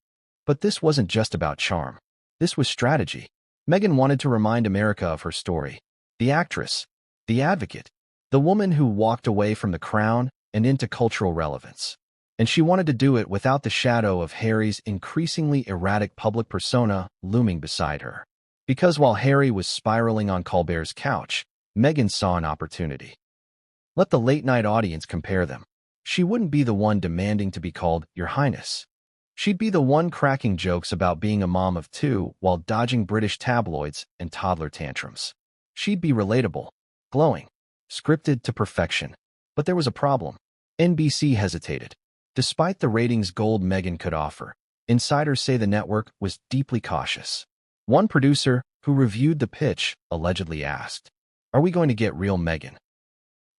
But this wasn't just about charm. This was strategy. Meghan wanted to remind America of her story. The actress, the advocate, the woman who walked away from the crown and into cultural relevance. And she wanted to do it without the shadow of Harry's increasingly erratic public persona looming beside her. Because while Harry was spiraling on Colbert's couch, Meghan saw an opportunity. Let the late-night audience compare them. She wouldn't be the one demanding to be called Your Highness. She'd be the one cracking jokes about being a mom of two while dodging British tabloids and toddler tantrums. She'd be relatable, glowing, scripted to perfection. But there was a problem. NBC hesitated. Despite the ratings gold Meghan could offer, insiders say the network was deeply cautious. One producer, who reviewed the pitch, allegedly asked, "Are we going to get real Meghan?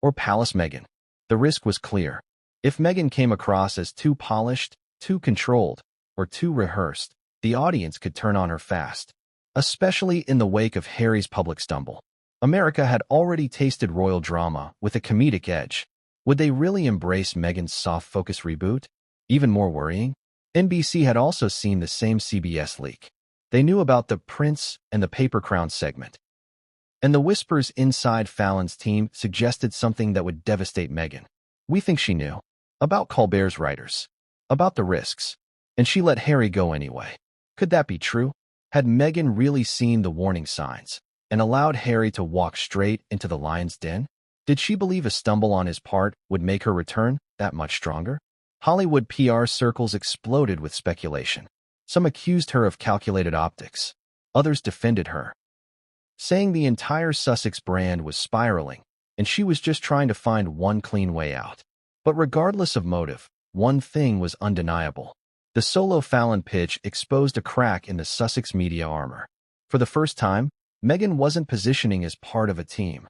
Or Palace Meghan?" The risk was clear. If Meghan came across as too polished, too controlled, or too rehearsed, the audience could turn on her fast. Especially in the wake of Harry's public stumble. America had already tasted royal drama with a comedic edge. Would they really embrace Meghan's soft-focus reboot? Even more worrying, NBC had also seen the same CBS leak. They knew about the Prince and the Paper Crown segment. And the whispers inside Fallon's team suggested something that would devastate Meghan. We think she knew. About Colbert's writers. About the risks. And she let Harry go anyway. Could that be true? Had Meghan really seen the warning signs and allowed Harry to walk straight into the lion's den? Did she believe a stumble on his part would make her return that much stronger? Hollywood PR circles exploded with speculation. Some accused her of calculated optics. Others defended her, saying the entire Sussex brand was spiraling, and she was just trying to find one clean way out. But regardless of motive, one thing was undeniable. The solo Fallon pitch exposed a crack in the Sussex media armor. For the first time, Meghan wasn't positioning as part of a team.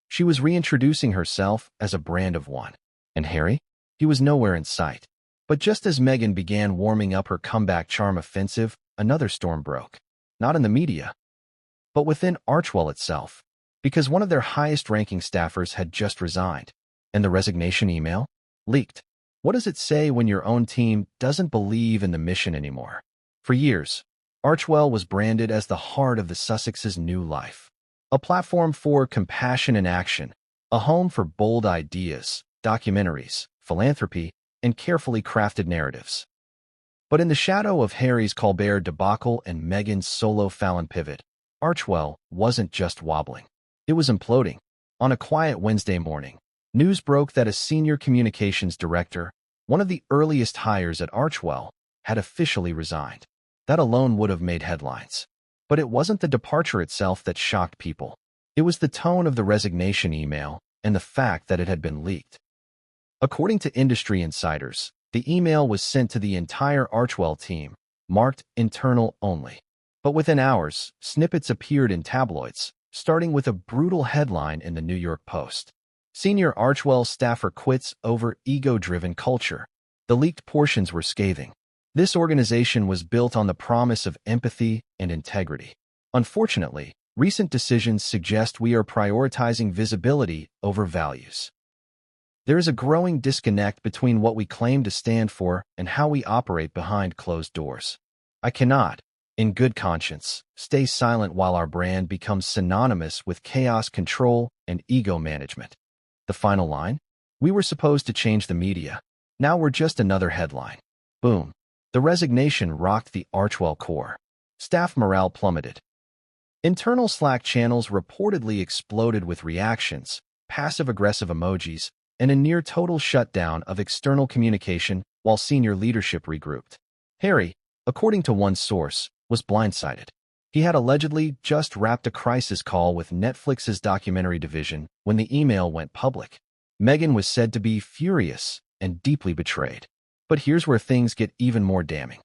She was reintroducing herself as a brand of one. And Harry? He was nowhere in sight. But just as Meghan began warming up her comeback charm offensive, another storm broke. Not in the media, but within Archewell itself. Because one of their highest-ranking staffers had just resigned. And the resignation email? Leaked. What does it say when your own team doesn't believe in the mission anymore? For years, Archewell was branded as the heart of the Sussex's new life. A platform for compassion and action, a home for bold ideas, documentaries, philanthropy, and carefully crafted narratives. But in the shadow of Harry's Colbert debacle and Meghan's solo Fallon pivot, Archewell wasn't just wobbling. It was imploding. On a quiet Wednesday morning, news broke that a senior communications director, one of the earliest hires at Archewell, had officially resigned. That alone would have made headlines. But it wasn't the departure itself that shocked people. It was the tone of the resignation email and the fact that it had been leaked. According to industry insiders, the email was sent to the entire Archewell team, marked internal only. But within hours, snippets appeared in tabloids, starting with a brutal headline in the New York Post. Senior Archewell staffer quits over ego-driven culture. The leaked portions were scathing. This organization was built on the promise of empathy and integrity. Unfortunately, recent decisions suggest we are prioritizing visibility over values. There is a growing disconnect between what we claim to stand for and how we operate behind closed doors. I cannot, in good conscience, stay silent while our brand becomes synonymous with chaos control and ego management. The final line? We were supposed to change the media. Now we're just another headline. Boom. The resignation rocked the Archewell core. Staff morale plummeted. Internal Slack channels reportedly exploded with reactions, passive-aggressive emojis, and a near-total shutdown of external communication while senior leadership regrouped. Harry, according to one source, was blindsided. He had allegedly just wrapped a crisis call with Netflix's documentary division when the email went public. Meghan was said to be furious and deeply betrayed. But here's where things get even more damning.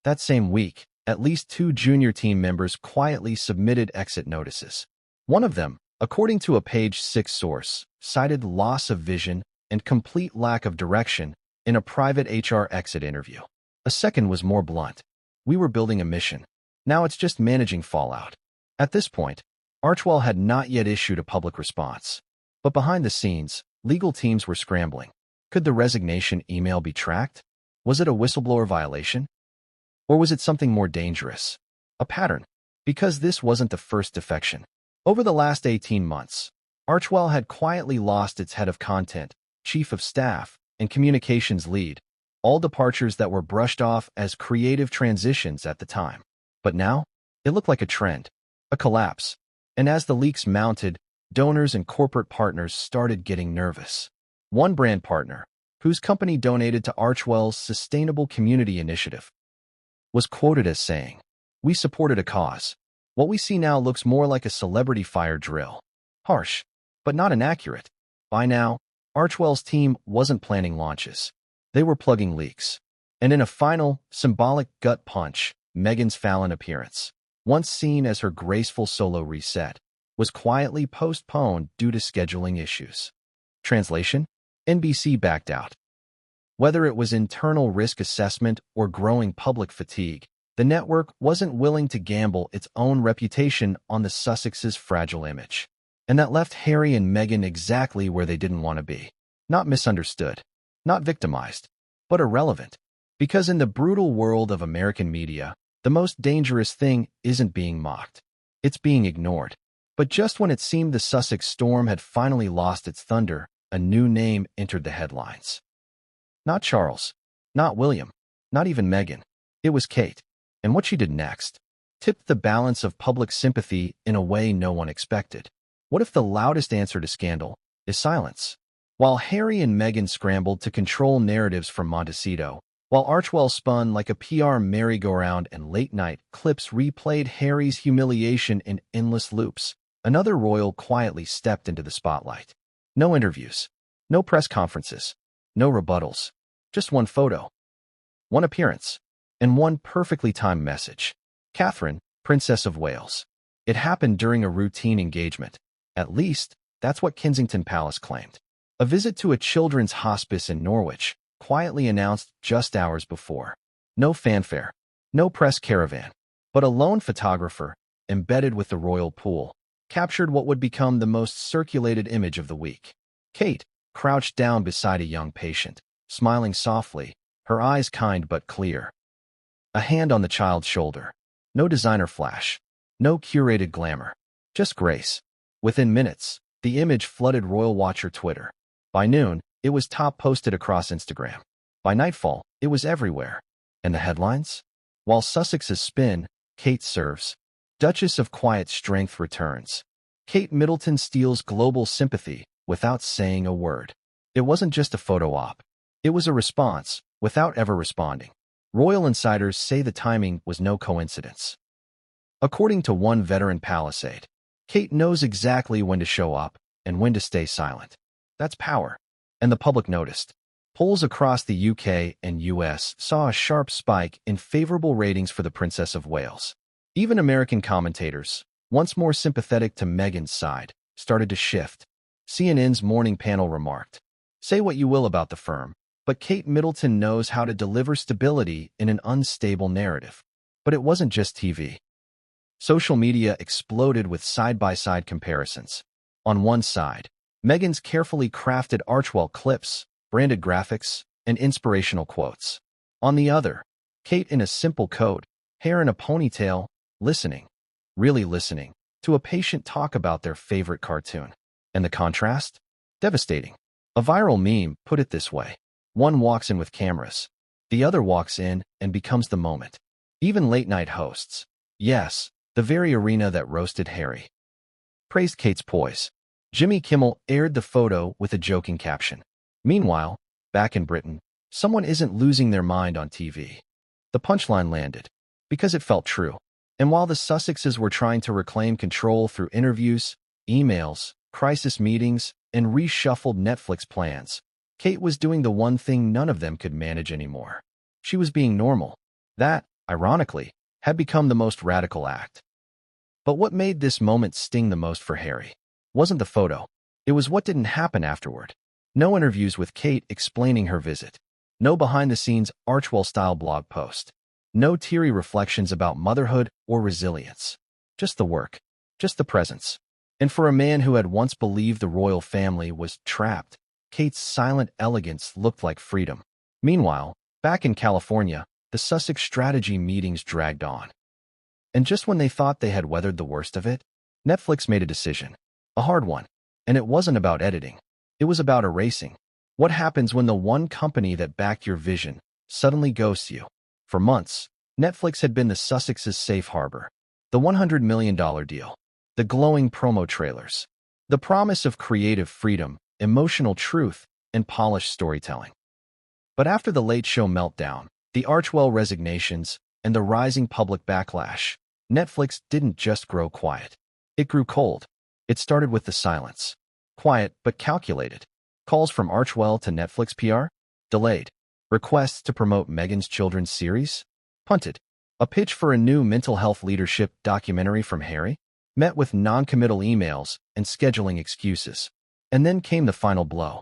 That same week, at least 2 junior team members quietly submitted exit notices. One of them, according to a Page 6 source, cited loss of vision and complete lack of direction in a private HR exit interview. A second was more blunt. We were building a mission. Now it's just managing fallout. At this point, Archewell had not yet issued a public response. But behind the scenes, legal teams were scrambling. Could the resignation email be tracked? Was it a whistleblower violation? Or was it something more dangerous? A pattern? Because this wasn't the first defection. Over the last 18 months, Archewell had quietly lost its head of content, chief of staff, and communications lead, all departures that were brushed off as creative transitions at the time. But now, it looked like a trend, a collapse. And as the leaks mounted, donors and corporate partners started getting nervous. One brand partner, whose company donated to Archewell's Sustainable Community Initiative, was quoted as saying, "We supported a cause. What we see now looks more like a celebrity fire drill." Harsh, but not inaccurate. By now, Archewell's team wasn't planning launches. They were plugging leaks. And in a final, symbolic gut punch, Meghan's Fallon appearance, once seen as her graceful solo reset, was quietly postponed due to scheduling issues. Translation? NBC backed out. Whether it was internal risk assessment or growing public fatigue, the network wasn't willing to gamble its own reputation on the Sussex's fragile image. And that left Harry and Meghan exactly where they didn't want to be. Not misunderstood, not victimized, but irrelevant. Because in the brutal world of American media, the most dangerous thing isn't being mocked. It's being ignored. But just when it seemed the Sussex storm had finally lost its thunder, a new name entered the headlines. Not Charles, not William, not even Meghan. It was Kate. And what she did next tipped the balance of public sympathy in a way no one expected. What if the loudest answer to scandal is silence? While Harry and Meghan scrambled to control narratives from Montecito, while Archewell spun like a PR merry-go-round and late-night clips replayed Harry's humiliation in endless loops, another royal quietly stepped into the spotlight. No interviews, no press conferences, no rebuttals, just one photo, one appearance, and one perfectly timed message. Catherine, Princess of Wales. It happened during a routine engagement. At least, that's what Kensington Palace claimed. A visit to a children's hospice in Norwich, quietly announced just hours before. No fanfare, no press caravan, but a lone photographer, embedded with the royal pool, captured what would become the most circulated image of the week. Kate, crouched down beside a young patient, smiling softly, her eyes kind but clear. A hand on the child's shoulder. No designer flash. No curated glamour. Just grace. Within minutes, the image flooded Royal Watcher Twitter. By noon, it was top posted across Instagram. By nightfall, it was everywhere. And the headlines? While Sussex's spin, Kate serves. Duchess of Quiet Strength returns. Kate Middleton steals global sympathy without saying a word. It wasn't just a photo op. It was a response, without ever responding. Royal insiders say the timing was no coincidence. According to one veteran palisade, Kate knows exactly when to show up and when to stay silent. That's power. And the public noticed. Polls across the UK and US saw a sharp spike in favorable ratings for the Princess of Wales. Even American commentators, once more sympathetic to Meghan's side, started to shift. CNN's morning panel remarked, "Say what you will about the firm, but Kate Middleton knows how to deliver stability in an unstable narrative." But it wasn't just TV. Social media exploded with side-by-side comparisons. On one side, Meghan's carefully crafted Archewell clips, branded graphics, and inspirational quotes. On the other, Kate in a simple coat, hair in a ponytail, listening, really listening, to a patient talk about their favorite cartoon. And the contrast? Devastating. A viral meme put it this way. One walks in with cameras. The other walks in and becomes the moment. Even late-night hosts. Yes, the very arena that roasted Harry. Praised Kate's poise. Jimmy Kimmel aired the photo with a joking caption. Meanwhile, back in Britain, someone isn't losing their mind on TV. The punchline landed, because it felt true. And while the Sussexes were trying to reclaim control through interviews, emails, crisis meetings, and reshuffled Netflix plans, Kate was doing the one thing none of them could manage anymore. She was being normal. That, ironically, had become the most radical act. But what made this moment sting the most for Harry wasn't the photo. It was what didn't happen afterward. No interviews with Kate explaining her visit. No behind-the-scenes Archewell-style blog post. No teary reflections about motherhood or resilience. Just the work. Just the presence. And for a man who had once believed the royal family was trapped, Kate's silent elegance looked like freedom. Meanwhile, back in California, the Sussex strategy meetings dragged on. And just when they thought they had weathered the worst of it, Netflix made a decision. A hard one. And it wasn't about editing. It was about erasing. What happens when the one company that backed your vision suddenly ghosts you? For months, Netflix had been the Sussex's safe harbor. The $100 million deal. The glowing promo trailers. The promise of creative freedom, emotional truth, and polished storytelling. But after the Late Show meltdown, the Archewell resignations, and the rising public backlash, Netflix didn't just grow quiet. It grew cold. It started with the silence. Quiet but calculated. Calls from Archewell to Netflix PR? Delayed. Requests to promote Meghan's children's series? Punted. A pitch for a new mental health leadership documentary from Harry? Met with non-committal emails and scheduling excuses. And then came the final blow.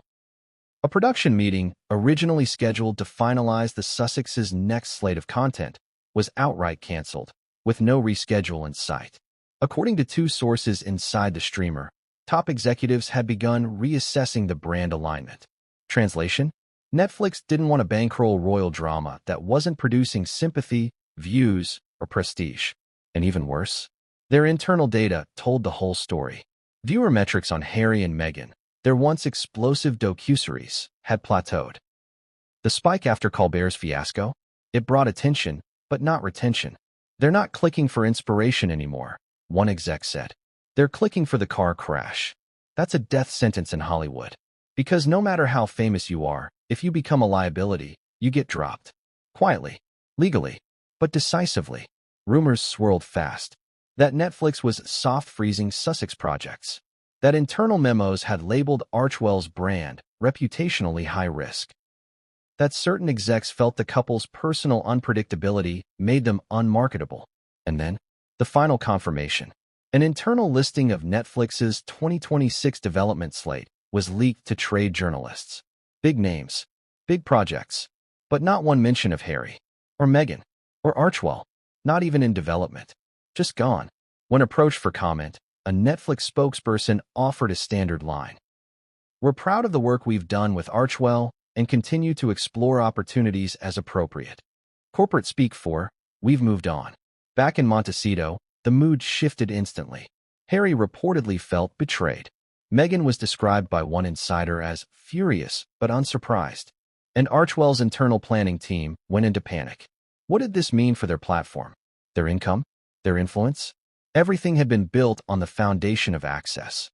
A production meeting, originally scheduled to finalize the Sussex's next slate of content, was outright cancelled, with no reschedule in sight. According to two sources inside the streamer, top executives had begun reassessing the brand alignment. Translation? Netflix didn't want to bankroll royal drama that wasn't producing sympathy, views, or prestige. And even worse, their internal data told the whole story. Viewer metrics on Harry and Meghan, their once explosive docuseries, had plateaued. The spike after Colbert's fiasco? It brought attention, but not retention. They're not clicking for inspiration anymore, one exec said. They're clicking for the car crash. That's a death sentence in Hollywood. Because no matter how famous you are, if you become a liability, you get dropped. Quietly, legally, but decisively. Rumors swirled fast. That Netflix was soft-freezing Sussex projects. That internal memos had labeled Archewell's brand reputationally high risk. That certain execs felt the couple's personal unpredictability made them unmarketable. And then, the final confirmation. An internal listing of Netflix's 2026 development slate was leaked to trade journalists. Big names, big projects, but not one mention of Harry, or Meghan, or Archewell, not even in development. Just gone. When approached for comment, a Netflix spokesperson offered a standard line. "We're proud of the work we've done with Archewell and continue to explore opportunities as appropriate." Corporate speak for, "We've moved on." Back in Montecito, the mood shifted instantly. Harry reportedly felt betrayed. Meghan was described by one insider as furious but unsurprised. And Archewell's internal planning team went into panic. What did this mean for their platform? Their income? Their influence? Everything had been built on the foundation of access.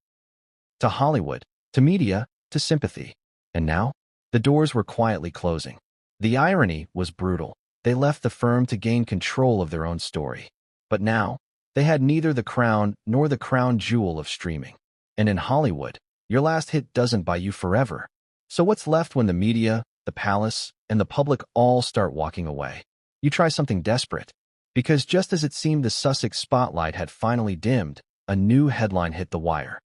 To Hollywood, to media, to sympathy. And now, the doors were quietly closing. The irony was brutal. They left the firm to gain control of their own story. But now, they had neither the crown nor the crown jewel of streaming. And in Hollywood, your last hit doesn't buy you forever. So what's left when the media, the palace, and the public all start walking away? You try something desperate. Because just as it seemed the Sussex spotlight had finally dimmed, a new headline hit the wire.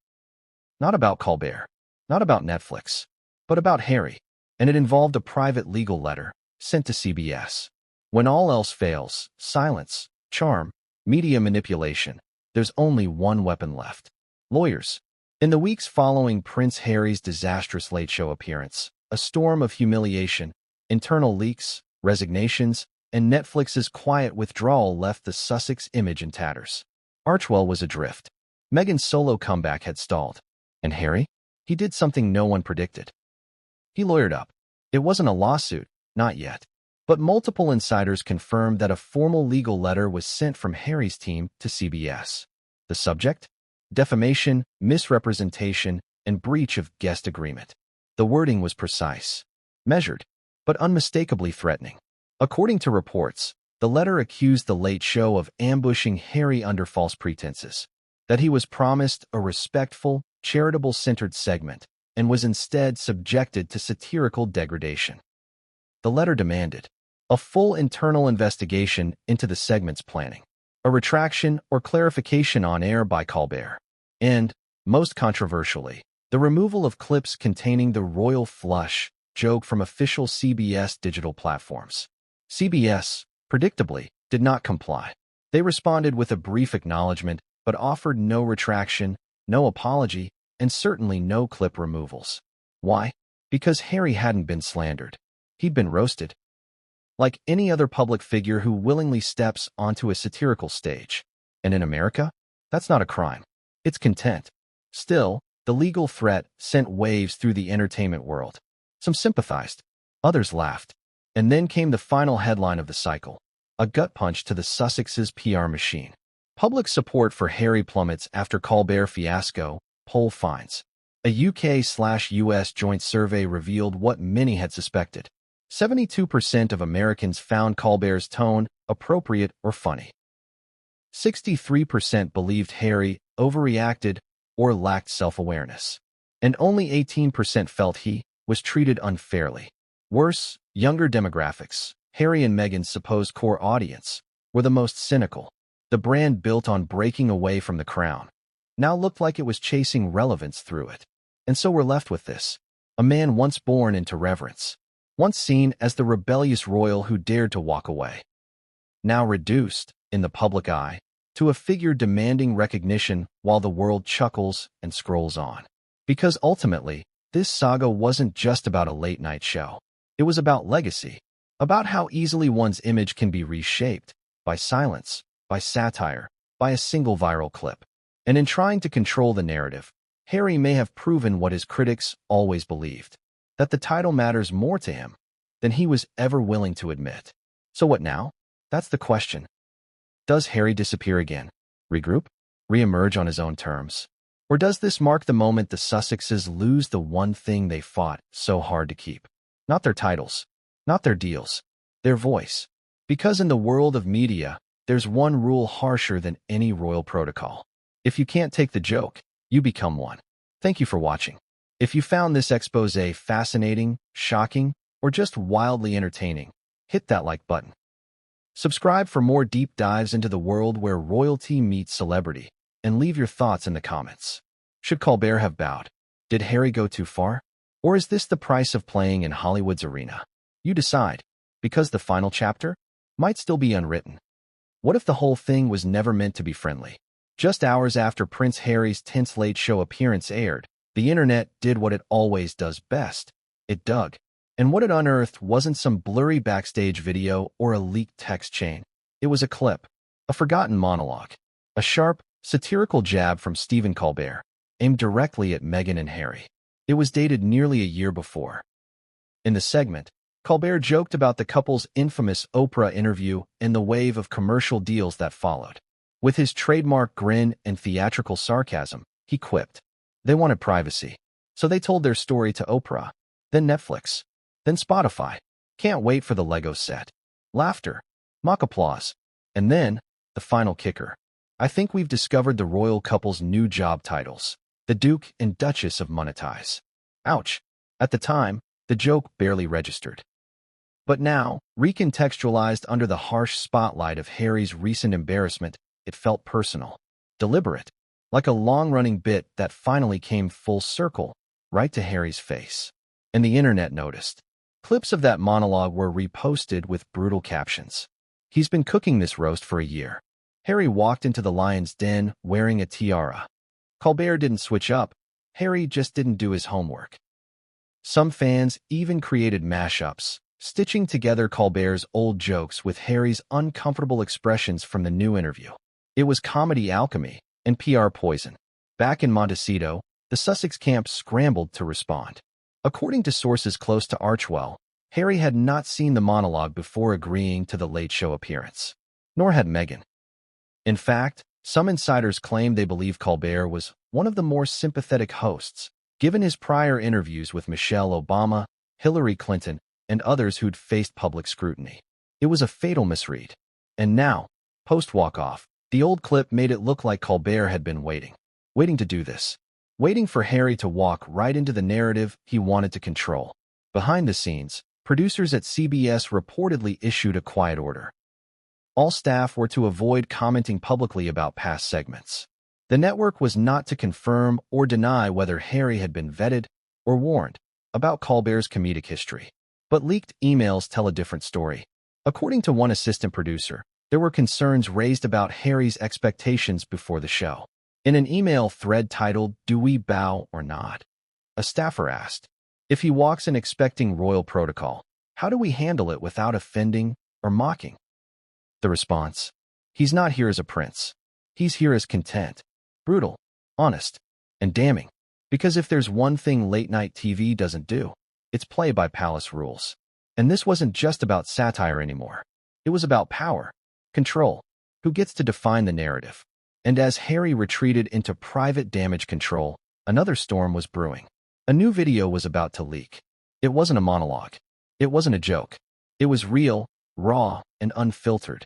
Not about Colbert, not about Netflix, but about Harry. And it involved a private legal letter sent to CBS. When all else fails, silence, charm, media manipulation, there's only one weapon left. Lawyers. In the weeks following Prince Harry's disastrous Late Show appearance, a storm of humiliation, internal leaks, resignations, and Netflix's quiet withdrawal left the Sussex image in tatters. Archewell was adrift. Meghan's solo comeback had stalled. And Harry? He did something no one predicted. He lawyered up. It wasn't a lawsuit, not yet. But multiple insiders confirmed that a formal legal letter was sent from Harry's team to CBS. The subject? Defamation, misrepresentation, and breach of guest agreement. The wording was precise, measured, but unmistakably threatening. According to reports, the letter accused The Late Show of ambushing Harry under false pretenses, that he was promised a respectful, charitable-centered segment and was instead subjected to satirical degradation. The letter demanded a full internal investigation into the segment's planning, a retraction or clarification on air by Colbert, and, most controversially, the removal of clips containing the royal flush joke from official CBS digital platforms. CBS, predictably, did not comply. They responded with a brief acknowledgement, but offered no retraction, no apology, and certainly no clip removals. Why? Because Harry hadn't been slandered. He'd been roasted. Like any other public figure who willingly steps onto a satirical stage. And in America, that's not a crime. It's contempt. Still, the legal threat sent waves through the entertainment world. Some sympathized. Others laughed. And then came the final headline of the cycle. A gut punch to the Sussex's PR machine. Public support for Harry plummets after Colbert fiasco, poll finds. A UK/US joint survey revealed what many had suspected. 72% of Americans found Colbert's tone appropriate or funny. 63% believed Harry overreacted or lacked self-awareness. And only 18% felt he was treated unfairly. Worse, younger demographics, Harry and Meghan's supposed core audience, were the most cynical. The brand built on breaking away from the crown now looked like it was chasing relevance through it. And so we're left with this. A man once born into reverence, once seen as the rebellious royal who dared to walk away. Now reduced, in the public eye, to a figure demanding recognition while the world chuckles and scrolls on. Because ultimately, this saga wasn't just about a late-night show. It was about legacy, about how easily one's image can be reshaped by silence, by satire, by a single viral clip. And in trying to control the narrative, Harry may have proven what his critics always believed, that the title matters more to him than he was ever willing to admit. So what now? That's the question. Does Harry disappear again? Regroup? Re-emerge on his own terms? Or does this mark the moment the Sussexes lose the one thing they fought so hard to keep? Not their titles, not their deals, their voice. Because in the world of media, there's one rule harsher than any royal protocol. If you can't take the joke, you become one. Thank you for watching. If you found this expose fascinating, shocking, or just wildly entertaining, hit that like button. Subscribe for more deep dives into the world where royalty meets celebrity, and leave your thoughts in the comments. Should Colbert have bowed? Did Harry go too far? Or is this the price of playing in Hollywood's arena? You decide, because the final chapter might still be unwritten. What if the whole thing was never meant to be friendly? Just hours after Prince Harry's tense Late Show appearance aired, the internet did what it always does best. It dug. And what it unearthed wasn't some blurry backstage video or a leaked text chain. It was a clip, a forgotten monologue, a sharp, satirical jab from Stephen Colbert, aimed directly at Meghan and Harry. It was dated nearly a year before. In the segment, Colbert joked about the couple's infamous Oprah interview and the wave of commercial deals that followed. With his trademark grin and theatrical sarcasm, he quipped, "They wanted privacy, so they told their story to Oprah, then Netflix, then Spotify. Can't wait for the Lego set." Laughter, mock applause, and then, the final kicker. "I think we've discovered the royal couple's new job titles, the Duke and Duchess of Monetize." Ouch. At the time, the joke barely registered. But now, recontextualized under the harsh spotlight of Harry's recent embarrassment, it felt personal, deliberate, like a long-running bit that finally came full circle, right to Harry's face. And the internet noticed. Clips of that monologue were reposted with brutal captions. "He's been cooking this roast for a year." Harry walked into the lion's den wearing a tiara. Colbert didn't switch up. Harry just didn't do his homework. Some fans even created mashups, stitching together Colbert's old jokes with Harry's uncomfortable expressions from the new interview. It was comedy alchemy and PR poison. Back in Montecito, the Sussex camp scrambled to respond. According to sources close to Archewell, Harry had not seen the monologue before agreeing to the Late Show appearance. Nor had Meghan. In fact, some insiders claim they believe Colbert was one of the more sympathetic hosts, given his prior interviews with Michelle Obama, Hillary Clinton, and others who'd faced public scrutiny. It was a fatal misread. And now, post-walk-off, the old clip made it look like Colbert had been waiting to do this, waiting for Harry to walk right into the narrative he wanted to control. Behind the scenes, producers at CBS reportedly issued a quiet order. All staff were to avoid commenting publicly about past segments. The network was not to confirm or deny whether Harry had been vetted or warned about Colbert's comedic history. But leaked emails tell a different story. According to one assistant producer, there were concerns raised about Harry's expectations before the show. In an email thread titled, "Do we bow or not?" a staffer asked, "If he walks in expecting royal protocol, how do we handle it without offending or mocking?" The response, "He's not here as a prince. He's here as content, brutal, honest, and damning. Because if there's one thing late-night TV doesn't do, it's play by palace rules." And this wasn't just about satire anymore. It was about power, control, who gets to define the narrative. And as Harry retreated into private damage control, another storm was brewing. A new video was about to leak. It wasn't a monologue. It wasn't a joke. It was real, raw, and unfiltered.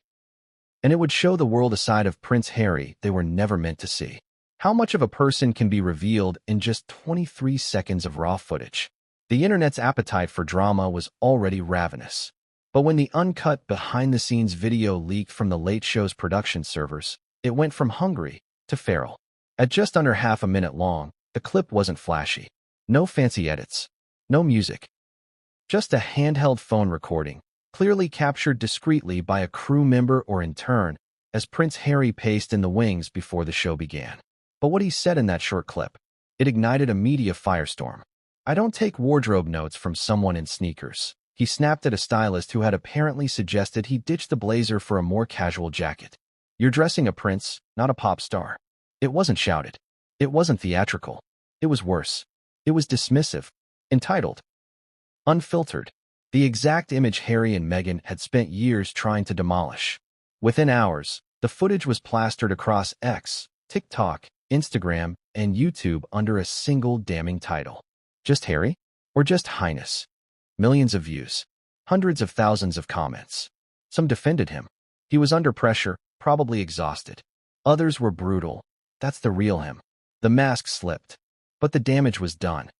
And it would show the world a side of Prince Harry they were never meant to see. How much of a person can be revealed in just 23 seconds of raw footage? The internet's appetite for drama was already ravenous. But when the uncut behind-the-scenes video leaked from the Late Show's production servers, it went from hungry to feral. At just under half a minute long, the clip wasn't flashy. No fancy edits. No music. Just a handheld phone recording, clearly captured discreetly by a crew member or intern as Prince Harry paced in the wings before the show began. But what he said in that short clip, it ignited a media firestorm. "I don't take wardrobe notes from someone in sneakers," he snapped at a stylist who had apparently suggested he ditch the blazer for a more casual jacket. "You're dressing a prince, not a pop star." It wasn't shouted. It wasn't theatrical. It was worse. It was dismissive, entitled, unfiltered, the exact image Harry and Meghan had spent years trying to demolish. Within hours, the footage was plastered across X, TikTok, Instagram, and YouTube under a single damning title. Just Harry? Or just Highness? Millions of views. Hundreds of thousands of comments. Some defended him. He was under pressure, probably exhausted. Others were brutal. That's the real him. The mask slipped. But the damage was done.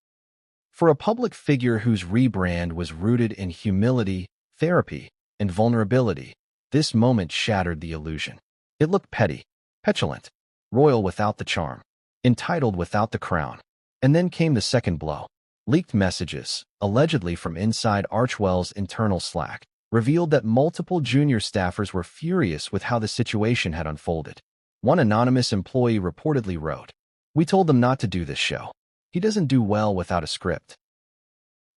For a public figure whose rebrand was rooted in humility, therapy, and vulnerability, this moment shattered the illusion. It looked petty, petulant, royal without the charm, entitled without the crown. And then came the second blow. Leaked messages, allegedly from inside Archewell's internal Slack, revealed that multiple junior staffers were furious with how the situation had unfolded. One anonymous employee reportedly wrote, "We told them not to do this show. He doesn't do well without a script."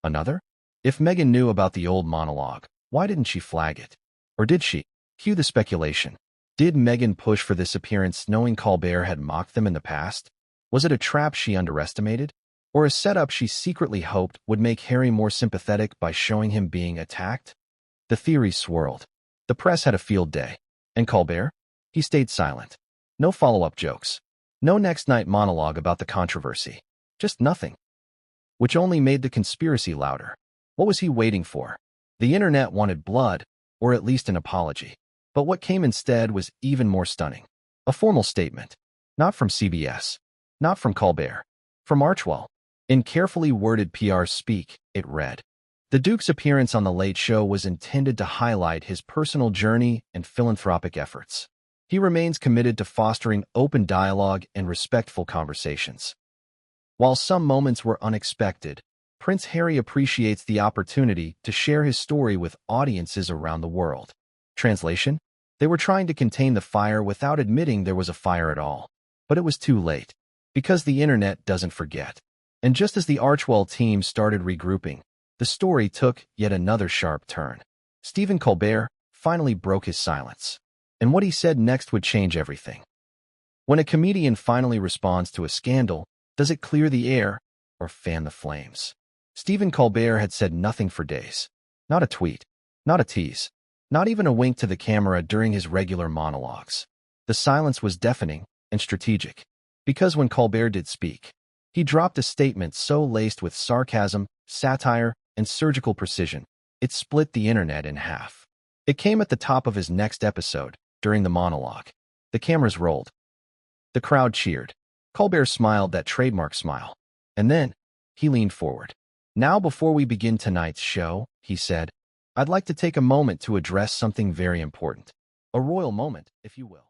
Another? "If Meghan knew about the old monologue, why didn't she flag it? Or did she?" Cue the speculation. Did Meghan push for this appearance knowing Colbert had mocked them in the past? Was it a trap she underestimated? Or a setup she secretly hoped would make Harry more sympathetic by showing him being attacked? The theories swirled. The press had a field day. And Colbert? He stayed silent. No follow-up jokes. No next night monologue about the controversy. Just nothing. Which only made the conspiracy louder. What was he waiting for? The internet wanted blood, or at least an apology. But what came instead was even more stunning. A formal statement. Not from CBS. Not from Colbert. From Archewell. In carefully worded PR speak, it read, "The Duke's appearance on The Late Show was intended to highlight his personal journey and philanthropic efforts. He remains committed to fostering open dialogue and respectful conversations. While some moments were unexpected, Prince Harry appreciates the opportunity to share his story with audiences around the world." Translation? They were trying to contain the fire without admitting there was a fire at all. But it was too late. Because the internet doesn't forget. And just as the Archewell team started regrouping, the story took yet another sharp turn. Stephen Colbert finally broke his silence. And what he said next would change everything. When a comedian finally responds to a scandal, does it clear the air or fan the flames? Stephen Colbert had said nothing for days. Not a tweet. Not a tease. Not even a wink to the camera during his regular monologues. The silence was deafening and strategic. Because when Colbert did speak, he dropped a statement so laced with sarcasm, satire, and surgical precision, it split the internet in half. It came at the top of his next episode, during the monologue. The cameras rolled. The crowd cheered. Colbert smiled that trademark smile. And then, he leaned forward. "Now, before we begin tonight's show," he said, "I'd like to take a moment to address something very important. A royal moment, if you will."